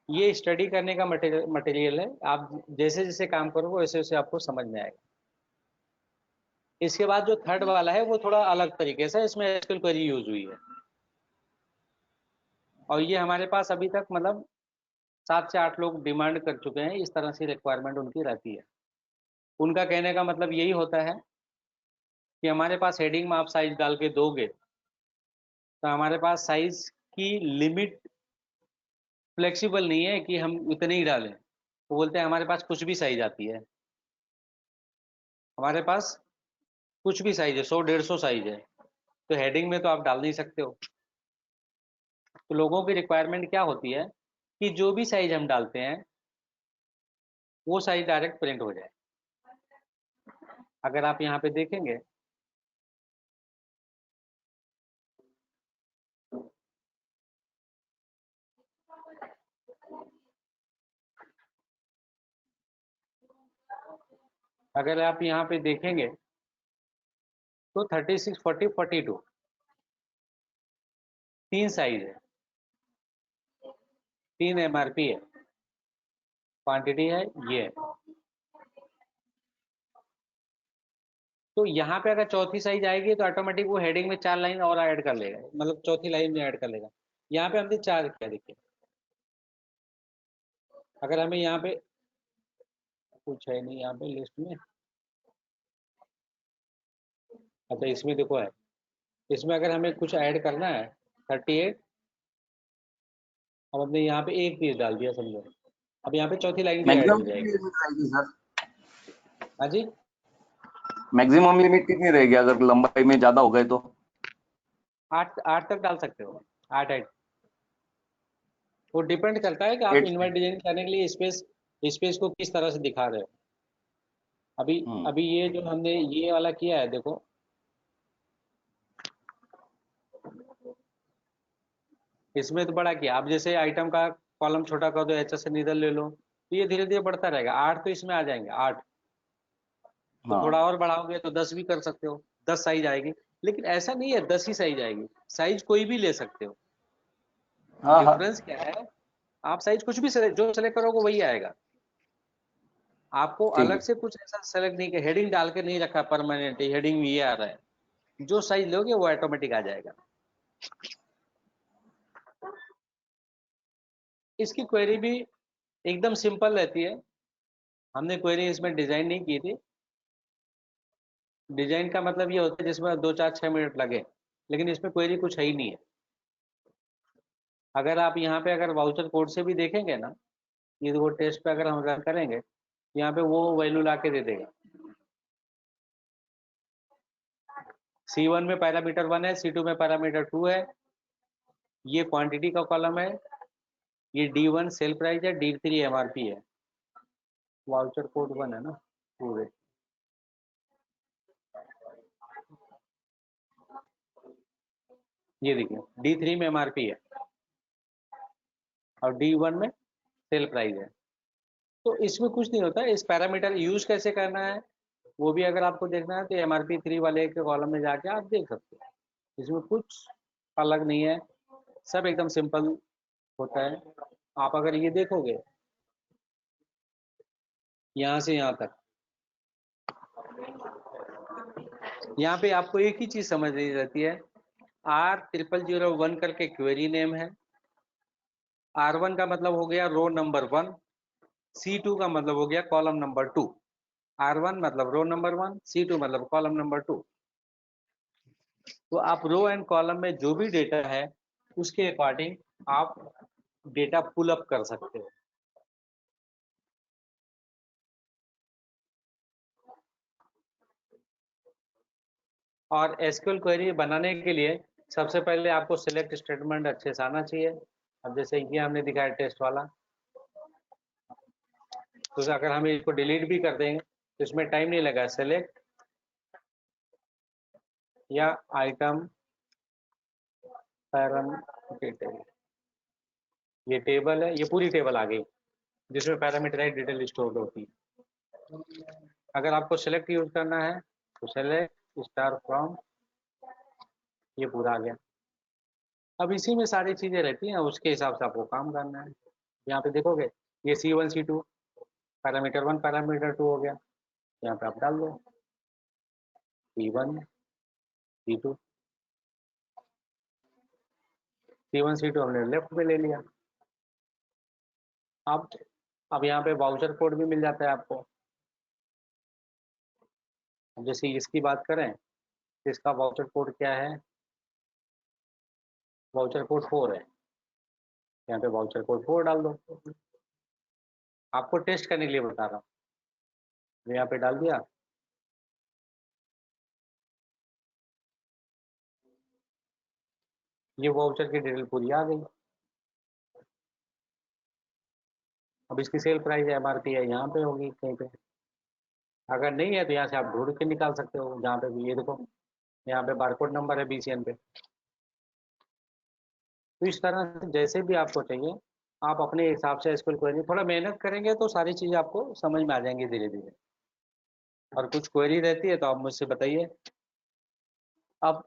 ये स्टडी करने का मटेरियल है, आप जैसे जैसे काम करोगे वैसे वैसे आपको समझ में आएगा। इसके बाद जो थर्ड वाला है वो थोड़ा अलग तरीके से, इसमें SQL क्वेरी यूज हुई है। और ये हमारे पास अभी तक मतलब 7 से 8 लोग डिमांड कर चुके हैं, इस तरह से रिक्वायरमेंट उनकी रहती है। उनका कहने का मतलब यही होता है कि हमारे पास हेडिंग में आप साइज डाल के दोगे तो हमारे पास साइज की लिमिट फ्लेक्सिबल नहीं है कि हम इतने ही डालें। वो बोलते हैं हमारे पास कुछ भी साइज आती है, हमारे पास कुछ भी साइज है, 100-150 साइज है, तो हेडिंग में तो आप डाल नहीं सकते हो। तो लोगों की रिक्वायरमेंट क्या होती है कि जो भी साइज हम डालते हैं वो साइज डायरेक्ट प्रिंट हो जाए। अगर आप यहाँ पे देखेंगे अगर आप यहाँ पे देखेंगे तो 36, 40, 42 तीन साइज है, 3 MRP है, क्वांटिटी है ये। तो यहाँ पे अगर चौथी साइज आएगी तो ऑटोमेटिक वो हेडिंग में 4 लाइन और ऐड कर लेगा, मतलब चौथी लाइन में ऐड कर लेगा। यहाँ पे हमने 4 किया, देखिए। अगर हमें यहाँ पे कुछ है नहीं यहाँ पे लिस्ट में, अच्छा इसमें देखो है, इसमें अगर हमें कुछ ऐड करना है 38, अब हमने यहाँ पे एक पीस डाल दिया समझो, अब यहाँ पे चौथी लाइन भी ऐड हो मैक्सिमम जाएगी। लिमिट रहेगी सर? हाँ जी, मैक्सिमम लिमिट कितनी रहेगी अगर लंबाई में ज्यादा हो गए तो? 8 तक डाल सकते हो, 8। वो डिपेंड करता है कि आप 8? इनवर्ट डिजाइन करने के लिए स्पेस को किस तरह से दिखा रहे हो। अभी अभी ये जो हमने ये वाला किया है देखो, इसमें तो बड़ा किया। आप जैसे आइटम का कॉलम छोटा कर दो, HS से नीडल ले लो, तो ये धीरे धीरे बढ़ता रहेगा। 8 तो इसमें आ जाएंगे, 8 तो हाँ। थोड़ा और बढ़ाओगे तो 10 भी कर सकते हो, 10 साइज आएगी। लेकिन ऐसा नहीं है 10 ही साइज आएगी, साइज कोई भी ले सकते हो। हाँ हाँ डिफरेंस क्या है, आप साइज कुछ भी जो सेलेक्ट करोगे वही आएगा। आपको ठीक अलग है। से कुछ ऐसा सेलेक्ट नहीं किया, हेडिंग डाल के नहीं रखा परमानेंट, हेडिंग ये आ रहा है, जो साइज लोगे वो ऑटोमेटिक आ जाएगा। इसकी क्वेरी भी एकदम सिंपल रहती है, हमने क्वेरी इसमें डिजाइन नहीं की थी। डिजाइन का मतलब ये होता है जिसमें 2, 4, 6 मिनट लगे, लेकिन इसमें क्वेरी कुछ है ही नहीं है। अगर आप यहाँ पे अगर वाउचर कोड से भी देखेंगे ना, ये वो टेस्ट पे अगर हम रन करेंगे, यहाँ पे वो वैल्यू ला के दे देगा। C1 में पैरामीटर 1 है, C2 में पैरामीटर 2 है, ये क्वांटिटी का कॉलम है, ये D1 सेल प्राइस है, D3 MRP है। वाउचर कोड 1 है ना पूरे। ये देखिए D3 में MRP है और D1 में सेल प्राइस है। तो इसमें कुछ नहीं होता है, इस पैरामीटर यूज कैसे करना है वो भी अगर आपको देखना है तो MRP 3 वाले के कॉलम में जाके आप देख सकते हो। इसमें कुछ अलग नहीं है, सब एकदम सिंपल होता है। आप अगर ये देखोगे यहाँ से यहाँ तक, यहाँ पे आपको एक ही चीज समझनी रहती है, R0001 करके क्वेरी नेम है, R1 का मतलब हो गया रो नंबर 1, C2 का मतलब हो गया कॉलम नंबर 2। R1 मतलब रो नंबर 1, C2 मतलब कॉलम नंबर 2। तो आप रो एंड कॉलम में जो भी डेटा है उसके अकॉर्डिंग आप डेटा पुल अप कर सकते हो। और SQL क्वेरी बनाने के लिए सबसे पहले आपको सिलेक्ट स्टेटमेंट अच्छे से आना चाहिए। अब जैसे ये हमने दिखाया टेस्ट वाला, तो अगर हम इसको डिलीट भी कर देंगे तो इसमें टाइम नहीं लगा। सेलेक्ट या आइटम पैरामीटर, ये टेबल है, ये पूरी टेबल आ गई जिसमें पैरामीटराइज डिटेल स्टोर होती है। अगर आपको सेलेक्ट यूज करना है तो सेलेक्ट स्टार फ्रॉम, ये पूरा आ गया। अब इसी में सारी चीजें रहती हैं, उसके हिसाब से आपको काम करना है। यहाँ पे देखोगे ये C1 C2 पैरामीटर 1 पैरामीटर 2 हो गया, यहाँ पे आप डाल दो C1 C2, C1 C2 हमने लेफ्ट में ले लिया। अब यहाँ पे वाउचर कोड भी मिल जाता है आपको। अब जैसे इसकी बात करें तो इसका वाउचर कोड क्या है, वाउचर कोड 4 है, यहाँ पे वाउचर कोड 4 डाल दो। आपको टेस्ट करने के लिए बता रहा हूँ। यहाँ पे डाल दिया। ये वाउचर की डिटेल पूरी आ गई। अब इसकी सेल प्राइस MRP है, यहाँ पे होगी कहीं पे। अगर नहीं है तो यहाँ से आप ढूंढ के निकाल सकते हो। जहाँ पे भी ये देखो, यहाँ पे बारकोड नंबर है BCN पे। तो इस तरह से जैसे भी आपको चाहिए, आप अपने हिसाब से SQL क्वेरी, थोड़ा मेहनत करेंगे तो सारी चीज़ें आपको समझ में आ जाएंगी धीरे धीरे। और कुछ क्वेरी रहती है तो आप मुझसे बताइए। अब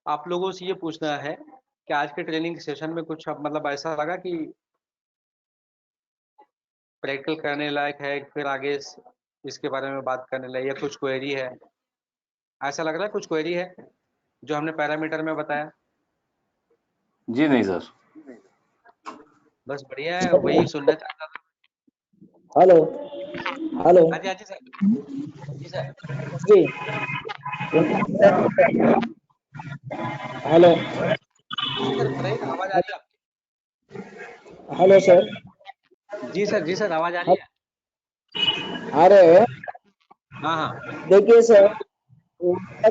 आप लोगों से ये पूछना है कि आज के ट्रेनिंग सेशन में कुछ मतलब ऐसा लगा कि प्रैक्टिकल करने लायक है, फिर आगे इसके बारे में बात करने लायक, या कुछ क्वेरी है? ऐसा लग रहा है कुछ क्वेरी है जो हमने पैरामीटर में बताया? जी नहीं सर। बस बढ़िया है, वही सुनना चाहता था। हेलो हेलो हाँ जी सर। जी सर। जी हेलो सर बताइए ना, आवाज आ रही है हेलो सर। आपकी? जी सर आवाज आ रही है। आ रहे हैं। हाँ हाँ। देखिए सर,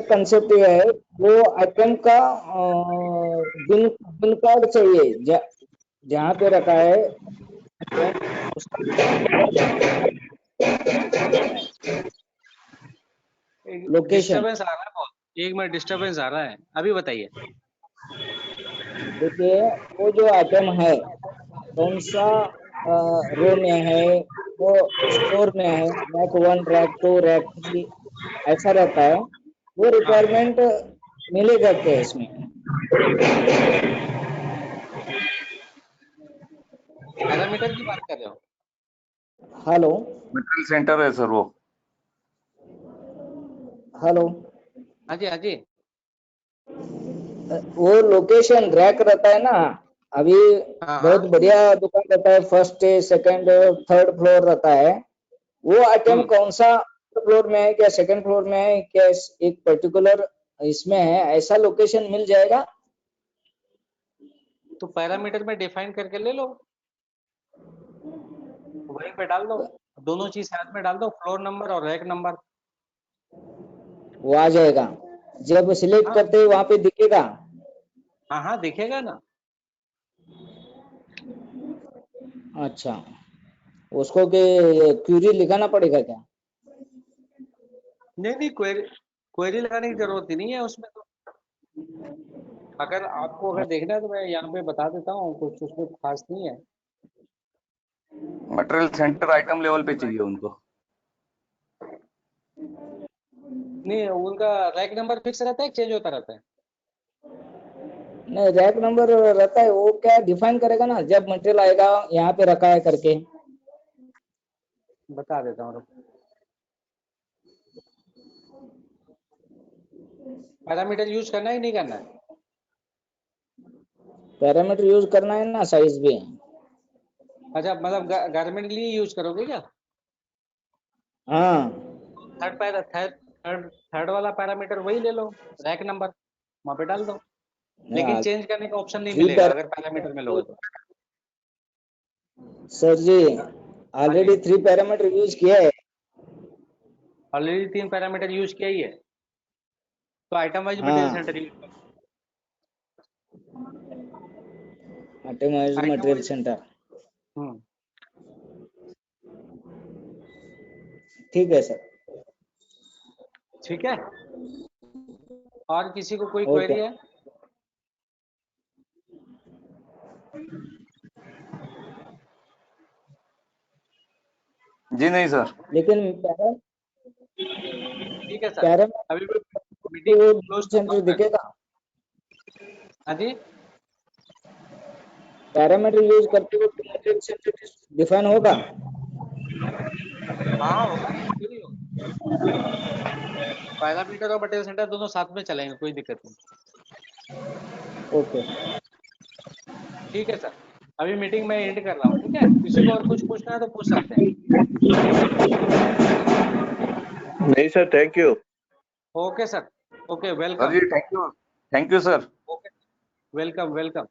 कंसेप्ट ये है, वो आइटम का बिल बिल कार्ड चाहिए, जहाँ पे रखा है उसका लोकेशन। डिस्टरबेंस आ रहा है बहुत, 1 मिनट डिस्टरबेंस आ रहा है, अभी बताइए। देखिए, वो जो आइटम है कौन सा रो में है, वो स्टोर में है, रैक 1, रैक 2, रैक 3 ऐसा रहता है। वो रिक्वायरमेंट मिलेगा क्या इसमें? पैरामीटर की बात कर रहे हो? हेलो मटेरियल सेंटर है सर वो। हेलो हाँ जी। वो लोकेशन रैक रहता है ना, अभी हाँ बहुत हाँ। बढ़िया दुकान रहता है, फर्स्ट, सेकंड, थर्ड फ्लोर रहता है। वो आइटम कौन सा फ्लोर में है, क्या सेकंड फ्लोर में है, क्या एक पर्टिकुलर इसमें है, ऐसा लोकेशन मिल जाएगा? तो पैरामीटर में डिफाइन करके ले लो, वहीं पे डाल दो, दोनों चीज साथ में डाल दो, फ्लोर नंबर और रैक नंबर। वो आ जाएगा, जब सिलेक्ट हाँ करते हैं वहां पे दिखेगा? हाँ दिखेगा ना। अच्छा, उसको के क्यूरी लिखाना पड़ेगा क्या? नहीं क्वेरी लगाने की जरूरत ही नहीं है उसमें तो। अगर आपको देखना है तो मैं यहाँ पे बता देता हूँ, कुछ उसमें खास नहीं है। मटेरियल सेंटर आइटम लेवल पे चाहिए उनको। नहीं, उनका रैक नंबर फिक्स रहता है, चेंज होता रहता है? नहीं, रैक नंबर रहता है, वो क्या डिफाइन करेगा ना जब मटेरियल आएगा यहाँ पे रखा है करके। बता देता हूँ। पैरामीटर यूज करना ही नहीं करना है? पैरामीटर यूज करना है ना, साइज भी। अच्छा, मतलब गारमेंट के लिए यूज करोगे क्या? हाँ थर्ड वाला पैरामीटर वही ले लो, रैक नंबर वहां पे डाल दो। लेकिन चेंज करने का ऑप्शन नहीं थ्री मिलेगा अगर पैरामीटर में लोगे तो। सर जी, हाँ जी, ऑलरेडी 3 पैरामीटर यूज किया है। ऑलरेडी 3 पैरामीटर यूज किया ही है, तो आइटम वाइज मटेरियल हाँ, सेंटर यूज करो। Itemise item material wise. Centre. Hmm. ठीक है सर। ठीक है। और किसी को कोई ओके। क्वेरी है? जी नहीं सर। लेकिन ठीक है सर, अभी मैं मीटिंग क्लोज पैरामीटर कर रहा सेंटर हूँ मैं। दिखेगा? हाँ जी। पैरामीटर यूज करते हुए मटेरियल सेंटर डिफाइन होगा? हाँ होगा ना, क्यों नहीं होगा। पैरामीटर और मटेरियल सेंटर दोनों साथ में चलेंगे, कोई दिक्कत नहीं। ओके। ठीक है सर, अभी मीटिंग में एंड कर रहा हूँ। ठीक है, किसी को और कुछ पूछना है तो पूछ सकते हैं। नहीं sir, thank you. Okay sir, okay, sir welcome. जी thank you sir. Okay, welcome welcome.